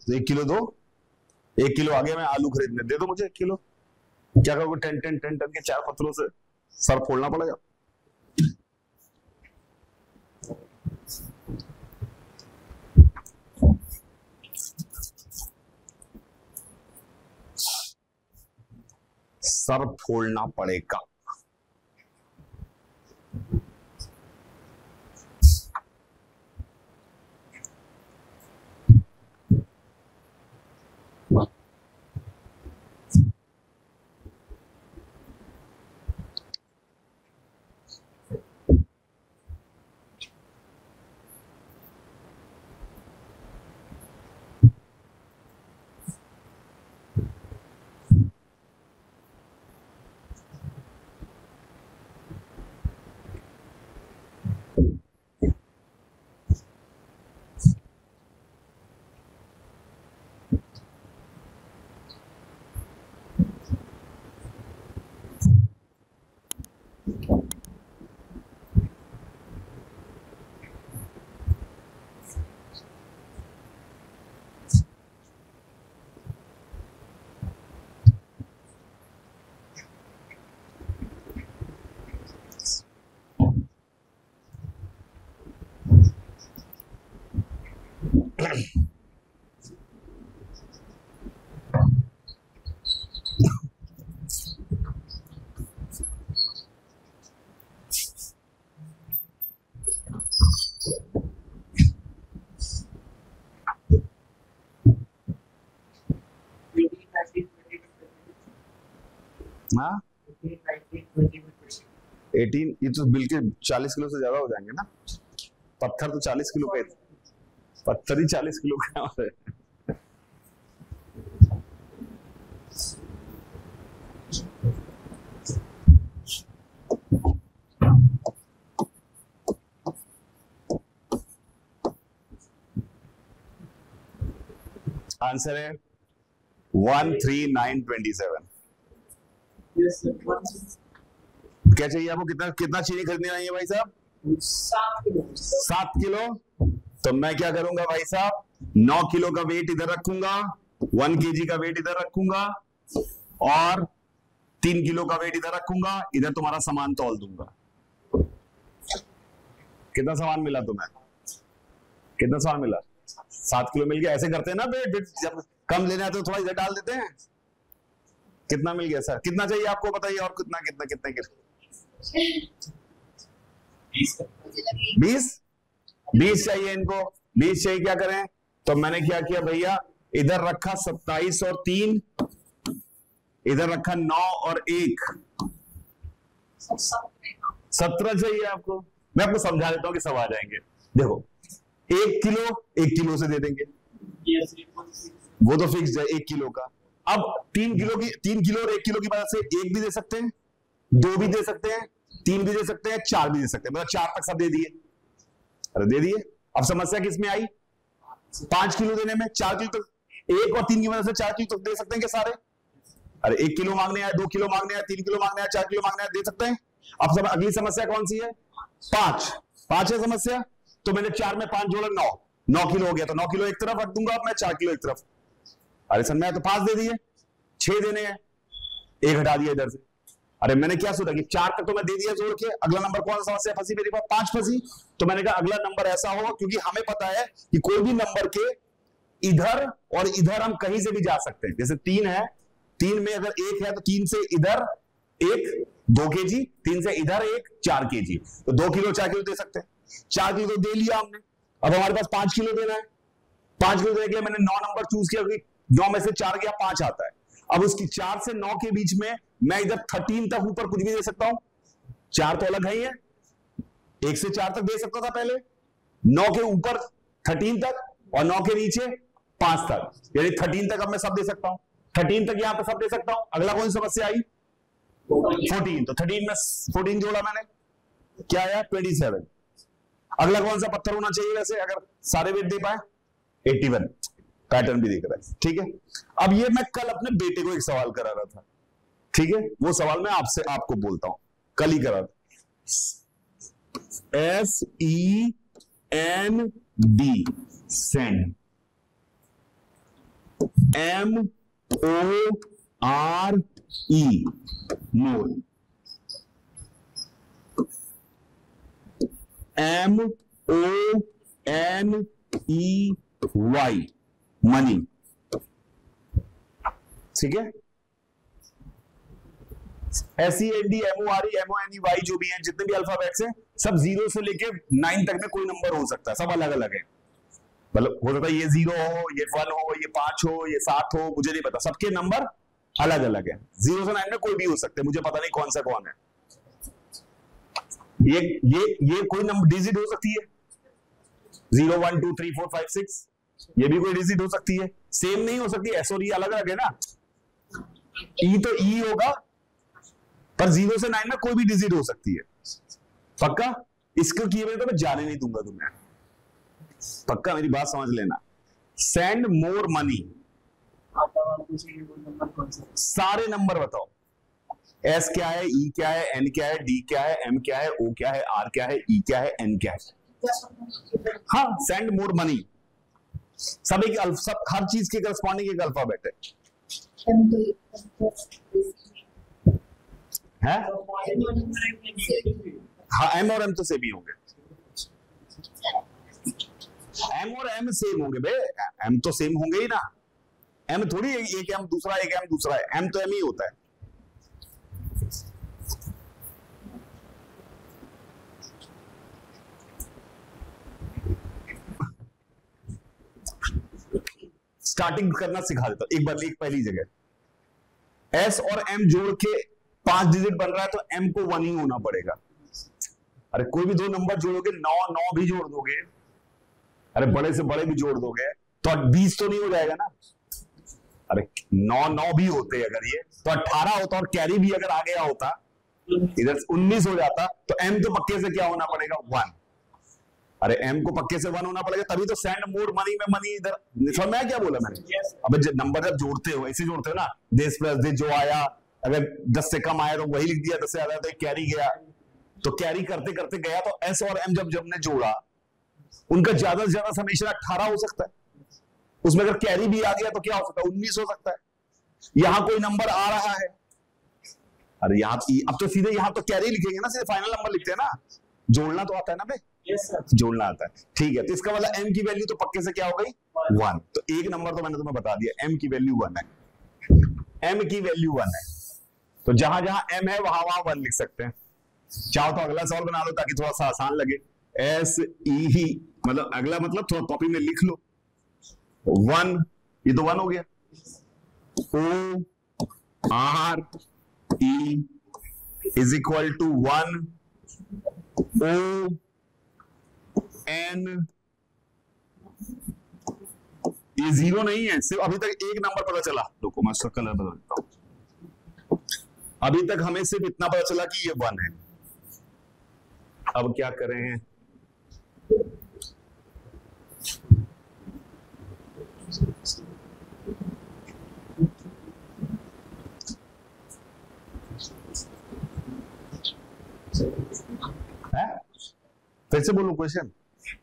एक किलो दो, 1 किलो आ गया, मैं आलू खरीदने, दे दो मुझे 1 किलो। क्या करोगे? 10 टन के 4 पत्थरों से सर फोड़ना पड़ेगा। सर फोड़ना पड़ेगा। हाँ 18, ये तो बिल्कुल 40 किलो से ज्यादा हो जाएंगे ना। पत्थर तो 40 किलो का, पत्थर ही 40 किलो का है। आंसर है 13927। क्या चाहिए आपको? कितना कितना चीनी खरीदने आई है भाई साहब? 7 किलो। 7 किलो। तो मैं क्या करूंगा भाई साहब, 9 किलो का वेट इधर रखूंगा, 1 केजी का वेट इधर रखूंगा और 3 किलो का वेट इधर रखूंगा, इधर तुम्हारा सामान तौल दूंगा। कितना सामान मिला तुम्हें? कितना सामान मिला? 7 किलो मिल गया। ऐसे करते हैं ना वेट, जब कम लेने आते हो थोड़ा इधर डाल देते हैं। कितना मिल गया सर? कितना चाहिए आपको बताइए? और कितना कितना कितना कितना? 20? 20 चाहिए इनको, 20 चाहिए, क्या करें? तो मैंने क्या किया भैया, इधर रखा 27 और 3, इधर रखा 9 और 1, 17 चाहिए आपको। मैं आपको समझा देता हूं कि सब आ जाएंगे। देखो 1 किलो से दे देंगे, वो तो फिक्स है 1 किलो का। अब 3 किलो और 1 किलो की मदद से 1 भी दे सकते हैं, 2 भी दे सकते हैं, 3 भी दे सकते हैं, 4 भी दे सकते हैं, मतलब 4 तक सब दे दिए। अरे दे दिए। अब समस्या किसमें आई? 5 किलो देने में। 4 किलो तक 1 और 3 की मदद से 4 किलो तक दे सकते हैं क्या सारे? अरे 1 किलो मांगने आए, 2 किलो मांगने आए, 3 किलो मांगने आए, 4 किलो मांगने आए, दे सकते हैं। अब अगली समस्या कौन सी है? 5 है समस्या। तो मैंने 4 में 5 जोड़ा, 9 किलो हो गया। तो 9 किलो एक तरफ रख दूंगा, मैं 4 किलो एक तरफ। अरे सर मैं तो 5 दे दिए, 6 देने हैं, 1 हटा दिया इधर से। अरे मैंने क्या सोचा कि 4 तक तो मैं दे दिया जोड़ के, अगला नंबर कौन सा समस्या फंसी मेरे पास? 5 फंसी। तो मैंने कहा अगला नंबर ऐसा होगा, क्योंकि हमें पता है कि कोई भी नंबर के इधर और इधर हम कहीं से भी जा सकते हैं। जैसे 3 है, 3 में अगर 1 है तो 3 से इधर 1 2 kg, 3 से इधर 1 4 kg, तो 2 किलो 4 किलो दे सकते हैं। 4 किलो तो दे लिया हमने, अब हमारे पास 5 किलो देना है। 5 किलो देने के लिए मैंने 9 नंबर चूज किया, 9 में से 4 गया, 5 आता है। अब उसकी 4 से 9 के बीच में मैं इधर 13 तक ऊपर कुछ भी दे सकता हूं। 4 तो अलग है ही है, 1 से 4 तक दे सकता था पहले, 9 के ऊपर 13 तक और 9 के नीचे 5 तक, यानी 13 तक अब मैं सब दे सकता हूं। 13 तक यहां पे सब दे सकता हूं। अगला कौन सी समस्या आई? 14। तो 13 में 14 जोड़ा मैंने, क्या आया? 27। अगला कौन सा पत्थर होना चाहिए वैसे अगर सारे वेट दे पाए? 81। पैटर्न भी दिख रहा है, ठीक है। अब ये मैं कल अपने बेटे को एक सवाल करा रहा था, ठीक है, वो सवाल मैं आपको बोलता हूं, कल ही करा था। SEND, सेंड, MORE, मोर, MONEY, मनी, ठीक है। SEND, MORE, MONEY जो भी है, जितने भी अल्फाबेट्स हैं, सब 0 से लेके 9 तक में कोई नंबर हो सकता है, सब अलग अलग है। मतलब हो सकता है ये 0 हो, ये 1 हो, ये 5 हो, ये 7 हो, मुझे नहीं पता, सबके नंबर अलग अलग है। 0 से 9 में कोई भी हो सकते हैं, मुझे पता नहीं कौन सा कौन है। ये कोई नंबर डिजिट हो सकती है, 0 1 2 3 4 5 6, ये भी कोई डिजिट हो सकती है। सेम नहीं हो सकती, एस और ई अलग अलग है ना। ई तो ई होगा, पर 0 से 9 में कोई भी डिजिट हो सकती है। पक्का? इसको किए मैं तो मैं जाने नहीं दूंगा तुम्हें, पक्का मेरी बात समझ लेना। सेंड मोर मनी, सारे नंबर बताओ। एस क्या है, ई क्या है, एन क्या है, डी क्या है, एम क्या है, ओ क्या है, आर क्या है, ई क्या है, एन क्या है। हाँ, सेंड मोर मनी, सब हर चीज के करस्पॉन्डिंग एक अल्फाबेट है। हाँ, एम और एम तो सेम ही होंगे, एम और एम सेम होंगे बे, एम तो सेम होंगे ही ना। एम थोड़ी एक एम दूसरा, एक एम दूसरा है, एम तो एम ही होता है। स्टार्टिंग करना सिखा देता एक बार, एक पहली जगह एस और एम जोड़ के 5 डिजिट बन रहा है, तो एम को 1 ही होना पड़ेगा। अरे कोई भी 2 नंबर जोड़ोगे, 9 भी जोड़ दोगे, अरे बड़े से बड़े भी जोड़ दोगे, तो 20 तो नहीं हो जाएगा ना। अरे 9 भी होते अगर ये, तो 18 होता, और कैरी भी अगर आ गया होता इधर 19 हो जाता, तो एम तो पक्के से क्या होना पड़ेगा? 1। अरे एम को पक्के से 1 होना पड़ेगा, तभी तो सेंड मोर मनी में मनी इधर। समझ में क्या बोला मैंने? अब जब नंबर जब जोड़ते हो, ऐसे जोड़ते हो ना, देश प्लस देश जो आया, अगर 10 से कम आया तो वही लिख दिया, 10 से ज्यादा तो कैरी गया, तो कैरी करते करते गया, तो एस और एम जब हमने जोड़ा, उनका ज्यादा से ज्यादा समेशन 18 हो सकता है। उसमें अगर कैरी भी आ गया तो क्या हो सकता है? 19 हो सकता है। यहां कोई नंबर आ रहा है, अरे यहाँ अब तो सीधे यहाँ तो कैरी लिखेंगे ना, सीधे फाइनल नंबर लिखते हैं ना। जोड़ना तो आता है ना बे? यस सर, जोड़ना आता है, ठीक है। तो इसका मतलब एम की वैल्यू तो पक्के से क्या हो गई? 1। तो एक नंबर तो मैंने तुम्हें बता दिया, एम की वैल्यू 1 है, एम की वैल्यू 1 है। तो जहां जहां एम है वहां 1 लिख सकते हैं। चाहो तो अगला सवाल बना लो ताकि थोड़ा सा आसान लगे। एस ई, मतलब अगला मतलब थोड़ा कॉपी में लिख लो, 1, ये तो 1 हो गया, O R E is equal to 1 O N, ये 0 नहीं है, सिर्फ अभी तक एक नंबर पता चला, रुको मैं इसका कलर बदल देता हूं, अभी तक हमें सिर्फ इतना पता चला कि ये 1 है। अब क्या करें, फिर से बोलूं क्वेश्चन।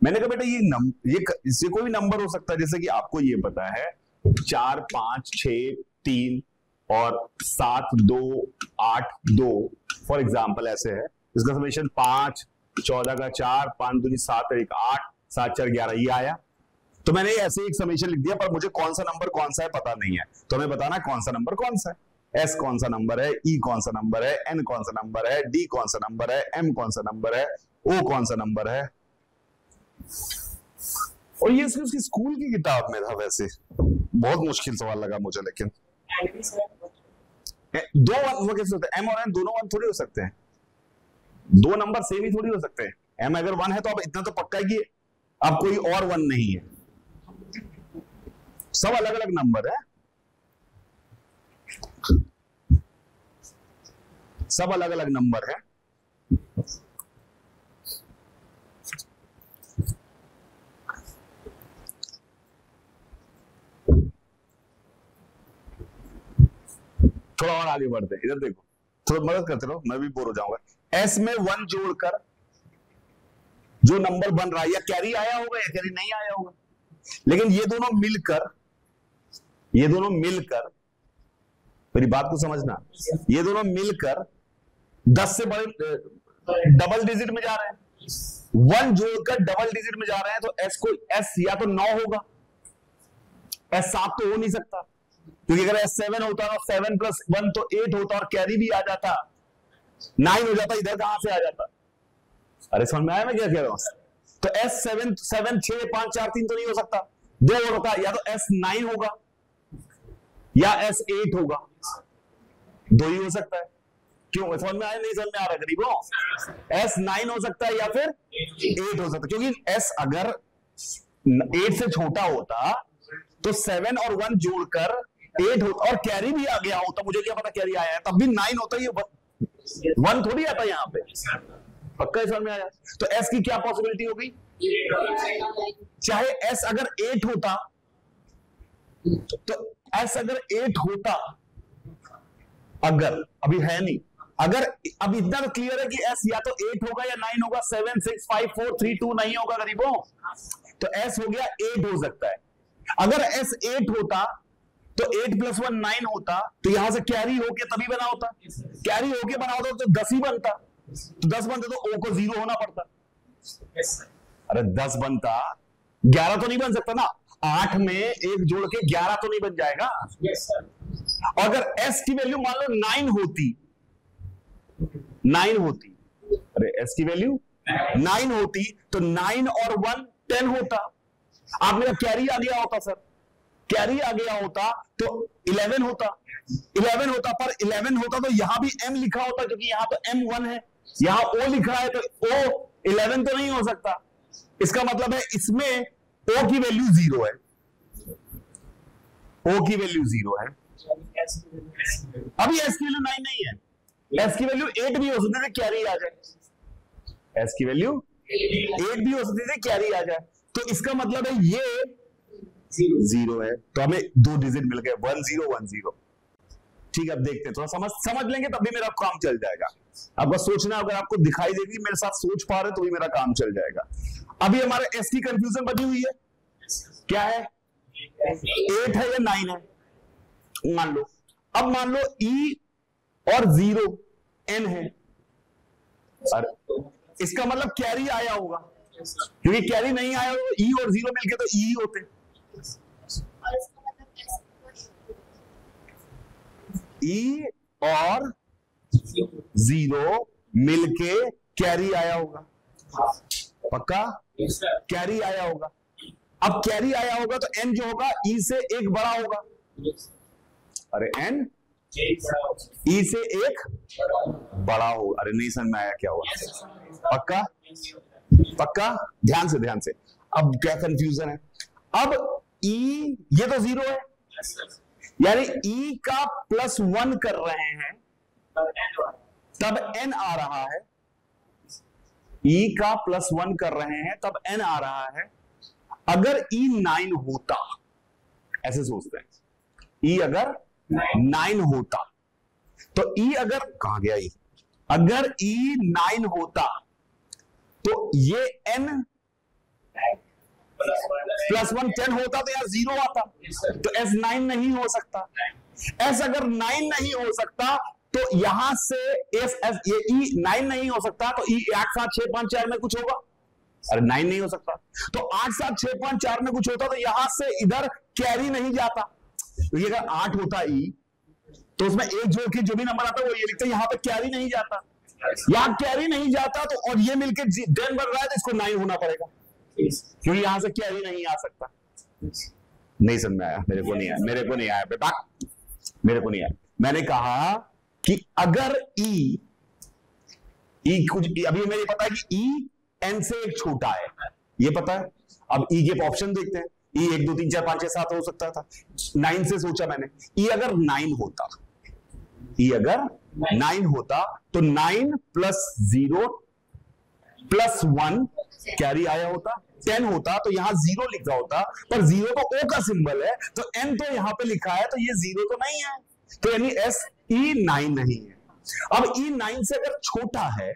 मैंने कहा बेटा ये इससे कोई भी नंबर हो सकता है, जैसे कि आपको ये पता है 4 5 6 3 और 7 2 8 2 फॉर एग्जाम्पल ऐसे है, इसका समेशन 5 14 का 4 5 दूनी 7 1 8 7 4 11 ये आया। तो मैंने ऐसे एक समेशन लिख दिया, पर मुझे कौन सा नंबर कौन सा है पता नहीं है, तो हमें बताना कौन सा नंबर कौन सा है, एस कौन सा नंबर है, ई कौन सा नंबर है, एन कौन सा नंबर है, डी कौन सा नंबर है, एम कौन सा नंबर है, ओ कौन सा नंबर है। और ये उसकी स्कूल की किताब में था, वैसे बहुत मुश्किल सवाल लगा मुझे, लेकिन दो वो कैसे होते हैं, एम और एन दोनों 1 थोड़ी हो सकते हैं, दो नंबर सेम ही थोड़ी हो सकते हैं। एम अगर 1 है तो अब इतना तो पक्का है कि अब कोई और 1 नहीं है, सब अलग अलग नंबर है, सब अलग अलग नंबर है। थोड़ा और आगे बढ़ते हैं, इधर देखो, थोड़ा मदद करते रहो, मैं भी बोर हो जाऊंगा। एस में 1 जोड़कर जो नंबर बन रहा है, या कैरी आया होगा या कैरी नहीं आया होगा, लेकिन ये दोनों मिलकर मेरी बात को समझना, ये दोनों मिलकर 10 से बड़े डबल डिजिट में जा रहे हैं, 1 जोड़कर डबल डिजिट में जा रहे हैं, तो एस या तो 9 होगा, एस 7 तो हो नहीं सकता, क्योंकि अगर एस 7 होता तो 7 + 1 तो 8 होता और कैरी भी आ जाता, 9 हो जाता, इधर कहां से आ जाता। अरे समझ में आया मैं क्या कह रहा हूं। तो एस 7 6 5 4 3 तो नहीं हो सकता, 2 होता, या तो एस 9 होगा या एस 8 होगा, 2 ही हो सकता है। क्यों, समझ में आया नहीं समझ में आ रहा गरीबों, एस 9 हो सकता है या फिर 8 हो सकता है, क्योंकि एस अगर 8 से छोटा होता तो 7 और 1 जोड़कर 8 होता और कैरी भी आ गया होता, मुझे क्या पता कैरी आया है, तब भी 9 होता, ये 1 थोड़ी आता यहां पे, पक्का समझ में आया। तो एस की क्या पॉसिबिलिटी होगी, चाहे एस अगर 8 होता, तो एस अगर 8 होता, अगर अभी है नहीं, अगर अब इतना तो क्लियर है कि एस या तो 8 होगा या 9 होगा, 7 6 5 4 3 2 नहीं होगा गरीबों, तो एस हो गया 8 हो सकता है। अगर एस 8 होता तो 8 + 1 9 होता, तो यहां से कैरी होके तभी बना होता, कैरी होके बना होता तो 10 ही बनता, तो 10 बनते तो ओ को 0 होना पड़ता। अरे 10 बनता, 11 तो नहीं बन सकता ना, 8 में 1 जोड़ के 11 तो नहीं बन जाएगा। और अगर एस की वैल्यू मान लो 9 होती, अरे एस की वैल्यू 9 होती तो 9 और 1 10 होता, आपने कैरी आ गया होता, सर कैरी आ गया होता तो 11 होता, पर 11 होता तो यहां भी m लिखा होता, क्योंकि यहां तो m 1 है, यहां o लिखा है, तो o 11 तो नहीं हो सकता। इसका मतलब है इसमें o की वैल्यू 0 है, o की वैल्यू 0 है। अभी s की वैल्यू 9 नहीं है, s की वैल्यू 8 भी हो सकती थी, कैरी आ जाए, s की वैल्यू 8 भी हो सकती थी, कैरी आ जाए, तो इसका मतलब है ये 0 है, तो हमें 2 डिजिट मिल गए, 1 0 1 0। ठीक है, अब देखते हैं, थोड़ा समझ लेंगे तब भी मेरा काम चल जाएगा। आपका सोचना, अगर आपको दिखाई देगी मेरे साथ सोच पा रहे तो भी मेरा काम चल जाएगा। अभी हमारे एस की कंफ्यूजन बची हुई है, क्या है, 8 है या 9 है, मान लो। अब मान लो ई और 0 n है, इसका मतलब कैरी आया होगा, क्योंकि कैरी नहीं आया हो, ई और 0 मिलके तो ई होते, ई और 0 मिलके कैरी आया होगा। पक्का? Yes, sir. कैरी आया होगा। अब कैरी आया होगा तो n जो होगा e से एक बड़ा होगा। Yes. अरे n एक बड़ा हो। e से एक बड़ा हो। अरे नहीं समझ में आया क्या हुआ? Yes, sir. पक्का? पक्का? ध्यान से अब क्या कंफ्यूजन है? अब e ये तो 0 है, Yes, sir. यानी e का +1 कर रहे हैं But and one. तब n आ रहा है। e का +1 कर रहे हैं तब n आ रहा है। अगर e 9 होता, ऐसे सोचते हैं, e अगर 9 होता तो e अगर कहां गया e? अगर e 9 होता तो ये n +1 10 होता तो यार 0 आता, Yes, sir. तो s 9 नहीं हो सकता। s अगर 9 नहीं हो सकता तो यहां से ये e 9 नहीं हो सकता तो e 8 7 6 5 4 में कुछ होगा। अरे 9 नहीं हो सकता तो 8 7 6 5 4 में कुछ होता तो यहां से इधर कैरी नहीं जाता। तो ये अगर 8 होता e तो उसमें एक जोड़ के जो भी नंबर आता है वो ये लिखते, यहां पे कैरी नहीं जाता, यहां कैरी नहीं जाता तो और ये मिलके 10 बन रहा है तो इसको 9 होना पड़ेगा Yes. क्योंकि यहां से कैरी नहीं आ सकता। नहीं समझ में आया? मेरे को नहीं आया बेटा, मेरे को नहीं आया। मैंने कहा कि अगर e कुछ अभी हमें ये पता है कि e n से एक छोटा है, ये पता है। अब e के ऑप्शन देखते हैं, e 1 2 3 4 5 6 7 हो सकता था, 9 से सोचा मैंने। e अगर 9 होता, e अगर 9 होता तो 9 + 0 + 1 कैरी आया होता। 10 होता तो यहां 0 लिखा होता, पर 0 तो o का सिंबल है तो n तो यहां पे लिखा है तो ये 0 तो नहीं है, तो यानी s e 9 नहीं है। अब e 9 से अगर छोटा है,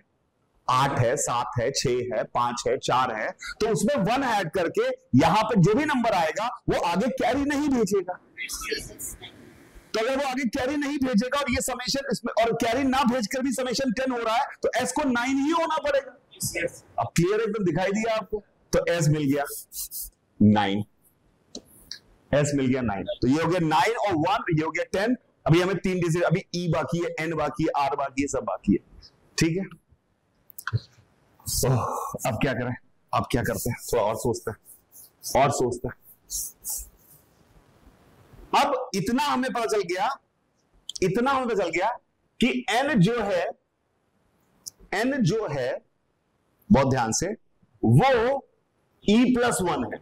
8 है 7 है 6 है 5 है 4 है, तो उसमें 1 ऐड करके यहां पे जो भी नंबर आएगा वो आगे कैरी नहीं भेजेगा। तो अगर वो आगे कैरी नहीं भेजेगा और ये समेशन इसमें और कैरी ना भेजकर भी समेशन 10 हो रहा है तो s को 9 ही होना पड़ेगा। Yes, yes. अब क्लियर एकदम दिखाई दिया आपको? तो s मिल गया 9, s मिल गया 9, तो ये हो गया 9 और 1, ये हो गया 10। अभी हमें 3 डिजिट, अभी e बाकी है, n बाकी है, r बाकी है, सब बाकी है। ठीक है, अब क्या करें? अब क्या करते हैं? थोड़ा और सोचते हैं। अब इतना हमें पता चल गया कि n जो है बहुत ध्यान से, वो e +1 है।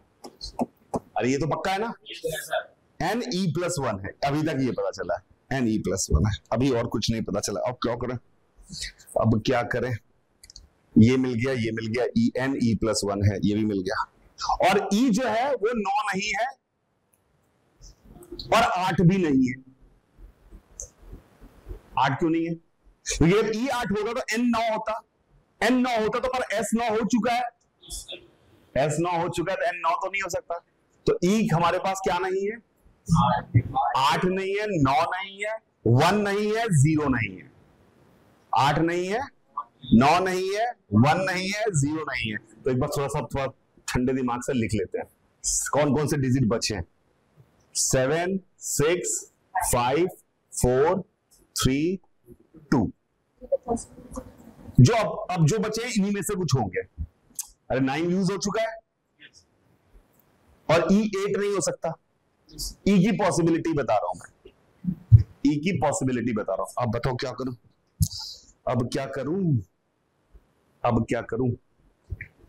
अरे ये तो पक्का है ना, Yes, sir. n e +1 है। अभी तक ये पता चला है n e +1 है, अभी और कुछ नहीं पता चला। अब क्या करें? अब क्या करें? ये मिल गया e n e +1 है, ये भी मिल गया। और e जो है वो 9 नहीं है और 8 भी नहीं है। 8 क्यों नहीं है? क्योंकि जब e 8 होगा तो n 9 होता, तो पर s 9 हो चुका है, s 9 हो चुका है तो n 9 तो नहीं हो सकता। तो e हमारे पास क्या नहीं है? 8 नहीं है, 9 नहीं है, 1 नहीं है, 0 नहीं है। 8 नहीं है, 9 नहीं है, 1 नहीं है, 0 नहीं है। तो एक बार थोड़ा ठंडे दिमाग से लिख लेते हैं कौन कौन से डिजिट बचे हैं। 7 6 5 4 3 2। जो अब जो बचे हैं इन्हीं में से कुछ होंगे। अरे 9 यूज हो चुका है और e 8 नहीं हो सकता। e की पॉसिबिलिटी बता रहा हूं मैं, e की पॉसिबिलिटी बता रहा हूं। अब बताओ क्या करूं? अब क्या करूं?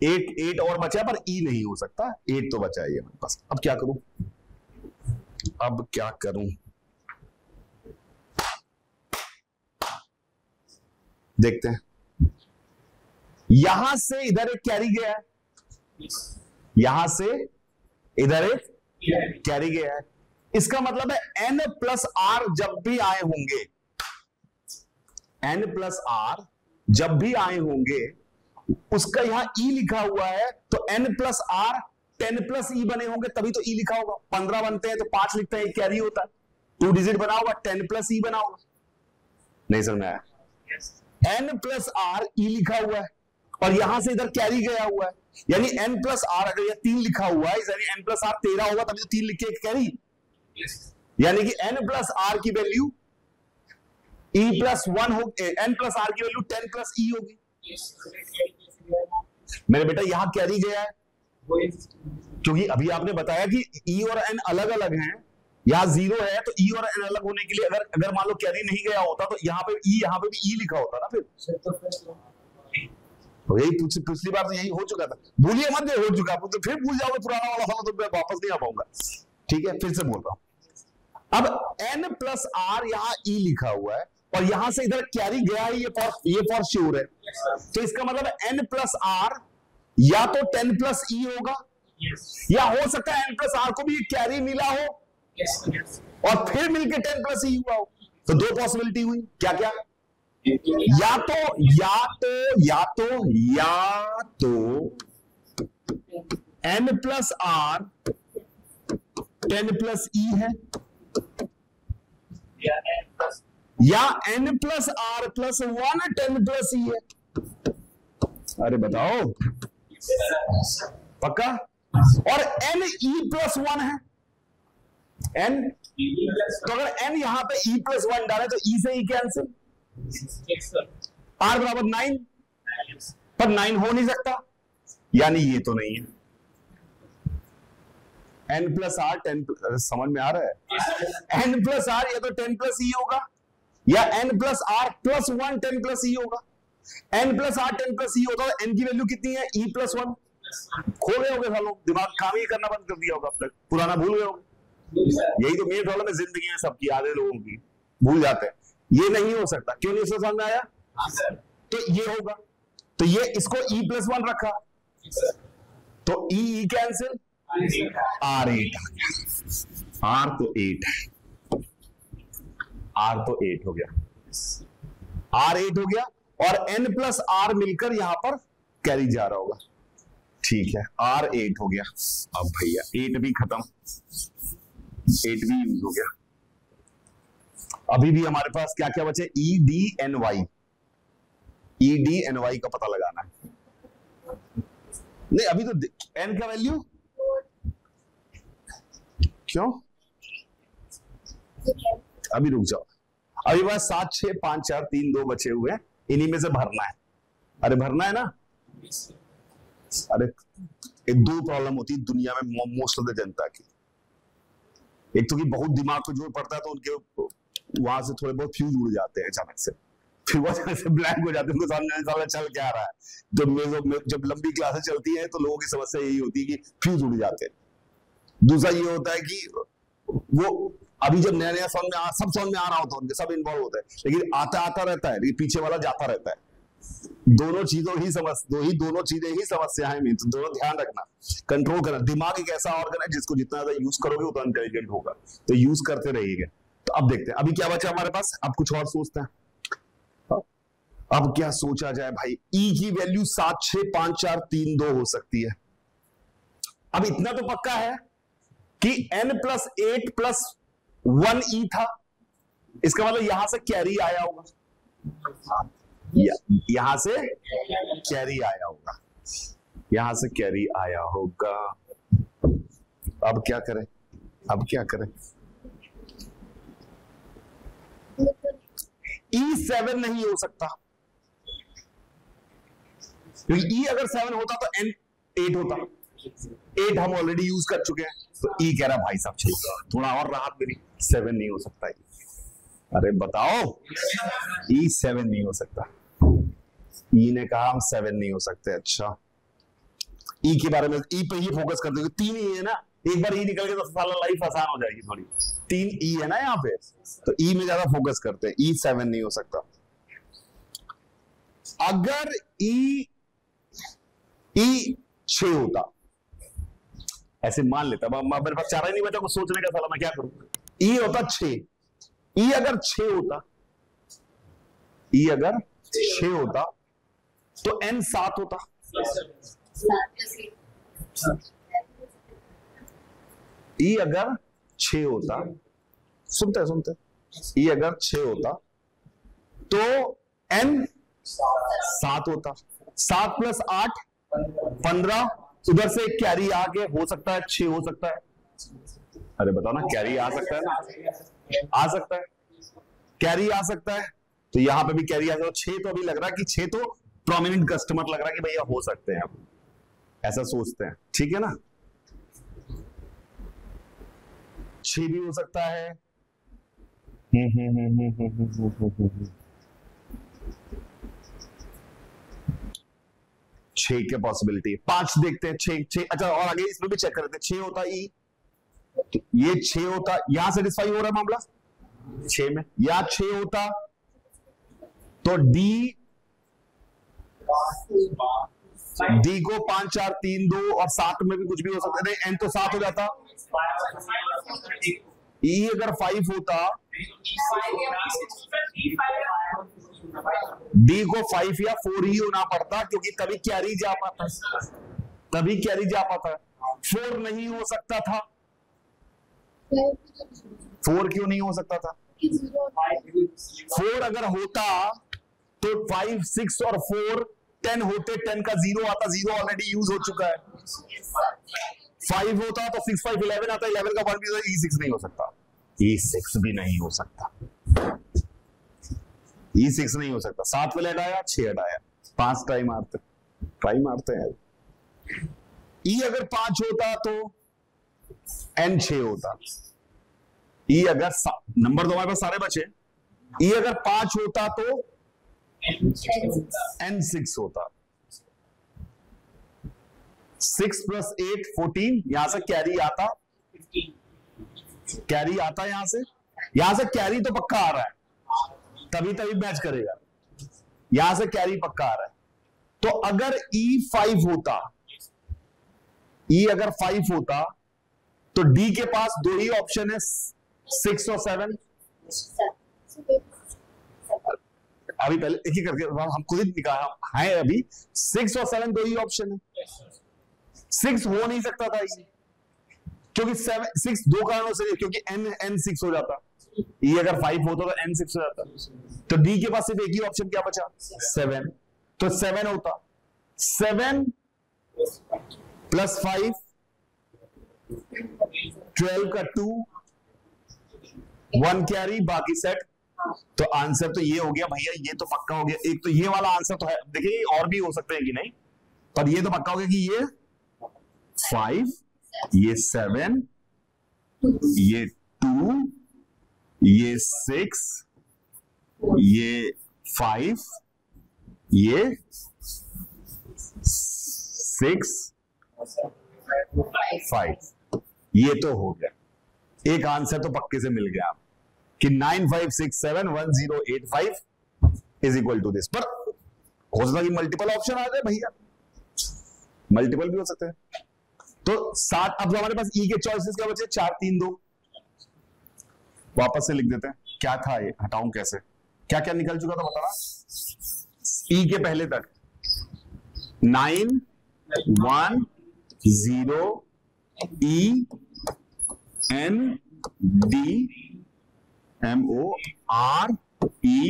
8 और बचा पर e नहीं हो सकता, 8 तो बचा है ये मेरे पास। अब क्या करूं? देखते हैं। यहां से इधर एक कैरी गया है, यहां से इधर एक कैरी गया है। इसका मतलब है n + r जब भी आए होंगे, n + r जब भी आए होंगे उसका यहां e लिखा हुआ है, तो n + r 10 + e बने होंगे तभी तो e लिखा होगा। 15 बनते हैं तो 5 लिखते हैं, कैरी होता है। 2 डिजिट बना होगा, 10 + e बना होगा। नहीं समझ में आया? n + r e लिखा हुआ है और यहां से इधर कैरी गया हुआ है, यानी n + r अगर ये 3 लिखा हुआ है, यानी n + r 13 होगा तभी तो 3 लिख के कैरी। यानी कि n + r की वैल्यू e + 1 हो, n + r की वैल्यू 10 + e होगी। मेरे बेटा यहां कैरी गया है, क्योंकि अभी आपने बताया कि ई और एन अलग अलग हैं, यहां 0 है, तो ई और एन अलग होने के लिए अगर मान लो कैरी नहीं गया होता तो यहाँ पे भी ई लिखा होता ना। फिर तो यही पिछली बार तो यही हो चुका था, भूलिए मत, हो चुका तो फिर भूल जाओगे पुराना वाला साला, तो मैं वापस नहीं आ पाऊंगा। ठीक है, फिर से बोल रहा हूं। अब n प्लस आर यहाँ ई लिखा हुआ है और यहां से इधर कैरी गया है, ये फॉर श्योर है। तो इसका मतलब n प्लस आर या तो 10 प्लस ई होगा, या हो सकता है n प्लस आर को भी कैरी मिला हो और फिर मिलके 10 प्लस ई हुआ हो। तो दो पॉसिबिलिटी हुई, क्या क्या? या तो n plus r 10 plus e है, या n plus r plus 1 10 plus e है। अरे बताओ, पक्का? और n e प्लस 1 है, n, तो अगर n यहां पे e प्लस 1 डाले तो e से e कैंसिल, r बराबर 9, पर 9 हो नहीं सकता, यानी ये तो नहीं है। n प्लस आर 10, समझ में आ रहा है? n प्लस आर या तो 10 प्लस ई होगा, या n plus r plus 1 10 plus e होगा। n plus r 10 plus e होता है, n की वैल्यू कितनी है? e plus 1। खो गए होगे सालों, दिमाग काम ही करना बंद कर दिया होगा, अब तक पुराना भूल गए होगे। यही तो मेन प्रॉब्लम है जिंदगी में सबकी, आधे लोगों की भूल जाते हैं। ये नहीं हो सकता, क्यों नहीं समझ में आया? तो ये होगा, तो ये इसको e प्लस 1 रखा, तो e कैंसिल, r 8 आ गया, r तो 8 है, r तो 8 हो गया, r 8 हो गया, और n प्लस r मिलकर यहां पर कैरी जा रहा होगा। ठीक है, r 8 हो गया। अब भैया 8 भी खत्म, 8 भी यूज हो गया। अभी भी हमारे पास क्या क्या बचे? E D N Y, E D N Y का पता लगाना है। नहीं, अभी तो n का वैल्यू क्यों? अभी रुक जाओ, अभी बस 7 6 5 4 3 2 बचे हुए हैं, इन्हीं में से भरना है। अरे भरना है ना। अरे एक दो प्रॉब्लम होती है दुनिया में मोस्ट ऑफ द जनता की। एक तो कि बहुत दिमाग को जोर पड़ता है तो उनके वहां से थोड़े बहुत फ्यूज उड़ जाते हैं अचानक से, फिर वो अचानक से ब्लैंक हो जाते हैं, उनको सामने सामने चल क्या रहा है। जब लंबी क्लासेस चलती है तो लोगों की समस्या यही होती है कि फ्यूज उड़ जाते हैं। दूसरा ये होता है कि वो अभी जब नया नया सब समझ में आ रहा होता है, उनके सब इन्वॉल्व होते हैं, लेकिन आता रहता है, पीछे वाला जाता रहता है। दोनों चीजें ही समस्या है। तो दोनों ध्यान रखना, कंट्रोल करना। दिमाग एक ऐसा ऑर्गन है जिसको जितना ज्यादा यूज करोगे उतना इंटेलिजेंट होगा, तो यूज करते रहिएगा। तो अब देखते हैं अभी क्या बचा हमारे पास। अब कुछ और सोचते हैं, अब क्या सोचा जाए भाई। ई की वैल्यू 7 6 5 4 3 2 हो सकती है। अब इतना तो पक्का है कि n प्लस 8 प्लस 1 ई था, इसका मतलब यहां से कैरी आया होगा, यहां से कैरी आया होगा, यहां से कैरी आया होगा। अब क्या करें, E7 नहीं हो सकता, क्योंकि E अगर 7 होता तो N 8 होता। 8 हम ऑलरेडी यूज कर चुके हैं, तो E कह रहा भाई साहब चाहिए थोड़ा और राहत मिली, 7 नहीं हो सकता। अरे बताओ, E7 नहीं हो सकता। E ने कहा हम 7 नहीं हो सकते। अच्छा, E के बारे में, E पे ही फोकस करते हो, 3 E है ना, एक बार E निकल गया तो साला लाइफ आसान हो जाएगी थोड़ी। 3 E है ना यहाँ पे, तो E में ज्यादा फोकस करते हैं। E7 नहीं हो सकता। अगर E 6 होता, ऐसे मान लेता, मेरे पास चारा ही नहीं बचा कुछ सोचने का, साला मैं क्या करूं। E होता 6, E अगर 6 होता, E अगर 6 होता तो N 7 होता। E अगर 6 होता, सुनते E अगर 6 होता तो N 7 होता। 7 प्लस 8 15, उधर से कैरी आके हो सकता है 6 हो सकता है। अरे बताओ ना, कैरी आ सकता है ना, आ सकता है, कैरी आ सकता है, तो यहां पे भी कैरी आ सकता है। 6 तो अभी लग रहा है कि 6 तो प्रोमिनेंट कस्टमर लग रहा है कि भैया हो सकते हैं, आप ऐसा सोचते हैं, ठीक है ना। 6 भी हो सकता है। 6 के पॉसिबिलिटी, 5 देखते हैं। 6 अच्छा, और आगे इसमें भी चेक करते हैं। 6 होता ई, तो ये 6 होता, यहां सेटिस्फाई हो रहा है मामला 6 में, या 6 होता तो डी को 5 4 3 2 और 7 में भी कुछ भी हो सकता है। एन तो 7 हो जाता। ई अगर 5 होता, डी को 5 या 4 ही होना पड़ता, क्योंकि तभी कैरी जा पाता, तभी कैरी जा पाता। 4 नहीं हो सकता था। 4 क्यों नहीं हो सकता था? 4 अगर होता तो 5 6 और 4 10 होते, 10 का 0 आता, 0 ऑलरेडी यूज हो चुका है। 5 होता तो 6 5 11 आता, 11 का 1 भी होता, E6 नहीं हो सकता। E6 भी नहीं हो सकता, E6 नहीं हो सकता। 7 पहले हटाया, 6 हटाया, 5 ट्राई मारते हैं। E अगर 5 होता तो N 6 होता। E अगर नंबर तो हमारे पास सारे बचे, E अगर 5 होता तो N 6 होता। 6 + 8 14, यहां से कैरी आता, कैरी आता यहां से कैरी तो पक्का आ रहा है, तभी मैच करेगा। यहां से कैरी पक्का आ रहा है। तो अगर E5 होता, E अगर 5 होता तो D के पास 2 ही ऑप्शन है, 6 और 7। अभी पहले एक ही करके हम खुद ही निकाला है, अभी 6 और 7 2 ही ऑप्शन है। 6 हो नहीं सकता था ये, क्योंकि 6 दो कारणों से, क्योंकि N 6 हो जाता। E अगर 5 होता तो N 6 हो जाता। तो D के पास सिर्फ एक ही ऑप्शन क्या बचा, 7। तो 7 होता। 7 + 5 12 का 2, 1 कैरी, बाकी सेट। तो आंसर तो ये हो गया भैया, ये तो पक्का हो गया। एक तो ये वाला आंसर तो है, देखिए और भी हो सकते हैं कि नहीं, पर ये तो पक्का हो गया कि ये 5, ये 7, ये 2, ये 6, ये 5, ये 6 5, ये तो हो गया। एक आंसर तो पक्के से मिल गया कि 95671085 इज इक्वल टू दिस। पर हो सकता है कि मल्टीपल ऑप्शन आ जाए भैया, मल्टीपल भी हो सकते हैं। तो 7, अब हमारे पास ई के चॉइसेस क्या बचे, 4 3 2। वापस से लिख देते हैं, क्या था ये, हटाऊं कैसे, क्या क्या निकल चुका था बताना। ई के पहले तक 9 1 0 E N D M O R E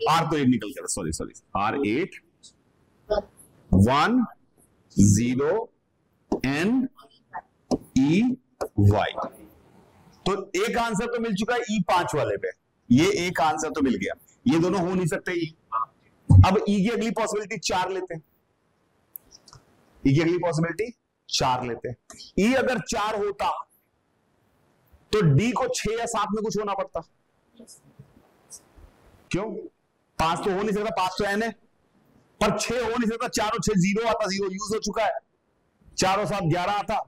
R तो ये निकल गया, sorry R8 1 0 N E Y। तो एक आंसर तो मिल चुका है E5 वाले पे, ये एक आंसर तो मिल गया। ये दोनों हो नहीं सकते E। अब E की अगली पॉसिबिलिटी 4 लेते हैं, E की अगली पॉसिबिलिटी 4 लेते हैं। E अगर 4 होता तो D को 6 या 7 में कुछ होना पड़ता। क्यों? 5 तो हो नहीं सकता, 5 तो N है, पर 6 हो नहीं सकता। 4 और 6 0 आता, 0 यूज हो चुका है। 4 और 7 11 आता,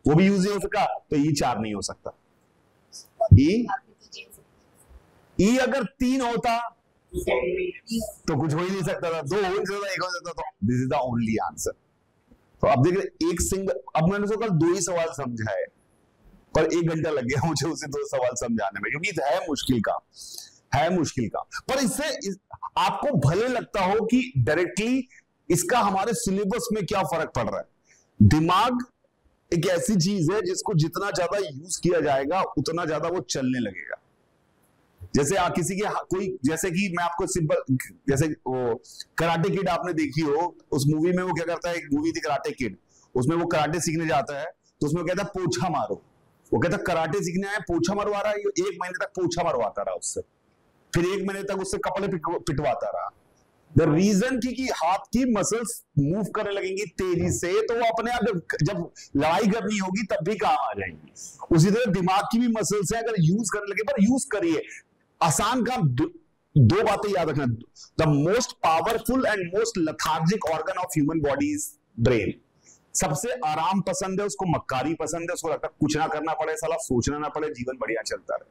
वो भी यूज नहीं हो सका, तो E 4 नहीं हो सकता। E अगर 3 होता तो कुछ हो ही नहीं सकता था, 2 हो नहीं सकता, 1 हो सकता। तो this is the only answer. तो अब देखिए एक सिंगल, अब मैंने तो कल 2 ही सवाल समझाए, पर 1 घंटा लग गया मुझे उसे 2 सवाल समझाने में, क्योंकि है मुश्किल का। पर इससे आपको भले लगता हो कि डायरेक्टली इसका हमारे सिलेबस में क्या फर्क पड़ रहा है। दिमाग एक ऐसी चीज है जिसको जितना ज्यादा यूज किया जाएगा उतना ज्यादा वो चलने लगेगा। जैसे किसी के कोई, जैसे कि मैं आपको सिंपल, जैसे वो कराटे किड आपने देखी हो, उस मूवी में वो क्या करता है, एक मूवी थी कराटे किड, उसमें वो कराटे सीखने जाता है, तो उसमें कहता है पोछा मारो। वो कहता है कराटे सीखने आया, पोछा मरवा रहा है। 1 महीने तक पोछा मरवाता रहा उससे, फिर 1 महीने तक उससे कपड़े पिटवाता रहा, द रीजन कि हाथ की मसल्स मूव करने लगेंगी तेजी से, तो वो अपने आप जब लड़ाई करनी होगी तब भी काम आ जाएंगी। उसी तरह दिमाग की भी मसल्स है, अगर यूज करने लगे, पर यूज करिए। आसान काम, दो बातें याद रखना। The most powerful and most lethargic organ of human body is brain. सबसे आराम पसंद है उसको, मक्कारी पसंद है उसको, लगता है कुछ ना करना पड़े, साला सोचना ना पड़े, जीवन बढ़िया चलता रहे,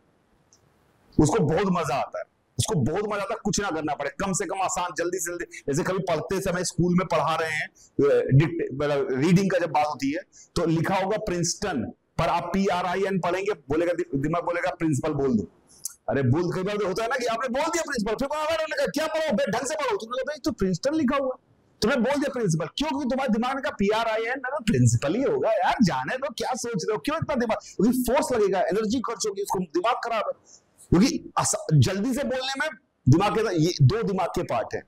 उसको बहुत मजा आता है, उसको बहुत मजा आता है कुछ ना करना पड़े, कम से कम आसान, जल्दी से जल्दी। जैसे कभी पढ़ते समय स्कूल में पढ़ा रहे हैं, रीडिंग का जब बात होती है तो लिखा होगा प्रिंसटन, पर आप PRIN पढ़ेंगे, बोलेगा दिमाग बोलेगा प्रिंसिपल बोल दो। अरे बोल, कई बार होता है ना कि आपने बोल दिया प्रिंसिपल, फिर क्या पढ़ो, ढंग से पढ़ो, तुमने भाई तो प्रिंसटन लिखा हुआ, तुम्हें बोल दिया प्रिंसिपल, क्यों? क्योंकि तुम्हारे दिमाग का PRIN ना प्रिंसिपल ही होगा यार, जाने दो, क्या सोच रहे हो, क्यों इतना दिमाग, क्योंकि फोर्स लगेगा, एनर्जी खर्च होगी, उसको दिमाग खराब है। क्योंकि जल्दी से बोलने में दिमाग के, ये दो दिमाग के पार्ट है,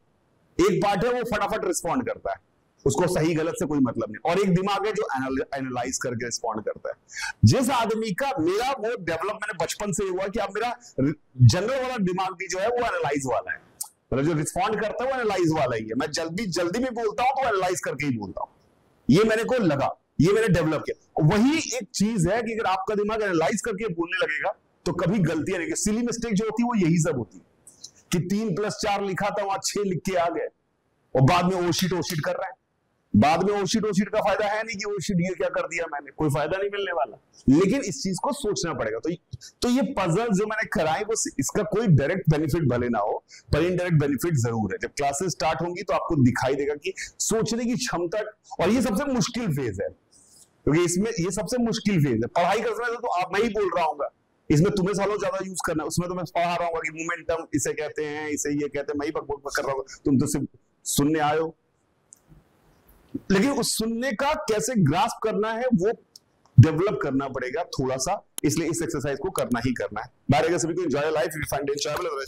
एक पार्ट है वो फटाफट रिस्पॉन्ड करता है, उसको सही गलत से कोई मतलब नहीं, और एक दिमाग है जो एनालाइज करके रिस्पॉन्ड करता है। जिस आदमी का, मेरा वो डेवलप मैंने बचपन से हुआ कि अब मेरा जनरल वाला दिमाग भी जो है वो एनालाइज वाला है, मतलब जो रिस्पॉन्ड करता है वो एनालाइज वाला ही है। मैं जल्दी में बोलता हूं तो एनालाइज करके ही बोलता हूं, ये मेरे को लगा, ये मैंने डेवलप किया। वही एक चीज है कि अगर आपका दिमाग एनालाइज करके बोलने लगेगा तो कभी गलतियां नहीं, सिली मिस्टेक जो होती है वो यही सब होती है कि 3+4 लिखा था वहां 6 लिख के आ गए, और बाद में ओशिट कर रहा है। बाद में ओशिट का फायदा है नहीं कि ओशिट ये क्या कर दिया मैंने, कोई फायदा नहीं मिलने वाला, लेकिन इस चीज को सोचना पड़ेगा। तो ये पजल जो मैंने कराई, वो इसका कोई डायरेक्ट बेनिफिट भले ना हो, पर इनडायरेक्ट बेनिफिट जरूर है। जब क्लासेस स्टार्ट होंगी तो आपको दिखाई देगा कि सोचने की क्षमता, और ये सबसे मुश्किल फेज है, क्योंकि इसमें ये सबसे मुश्किल फेज है। पढ़ाई कर समय तो आप, मैं ही बोल रहा हूँ, इसमें तुम्हें सालों ज्यादा यूज करना, उसमें तो मैं पढ़ा रहा हूँ कि मोमेंटम इसे कहते हैं, इसे ये कहते हैं, मैं ही बकबक कर रहा हूँ, तुम तो सिर्फ सुनने आए हो। लेकिन उस सुनने का कैसे ग्रास्प करना है वो डेवलप करना पड़ेगा थोड़ा सा, इसलिए इस एक्सरसाइज को करना ही करना है। बाय सभी को enjoy life, you find enjoyable.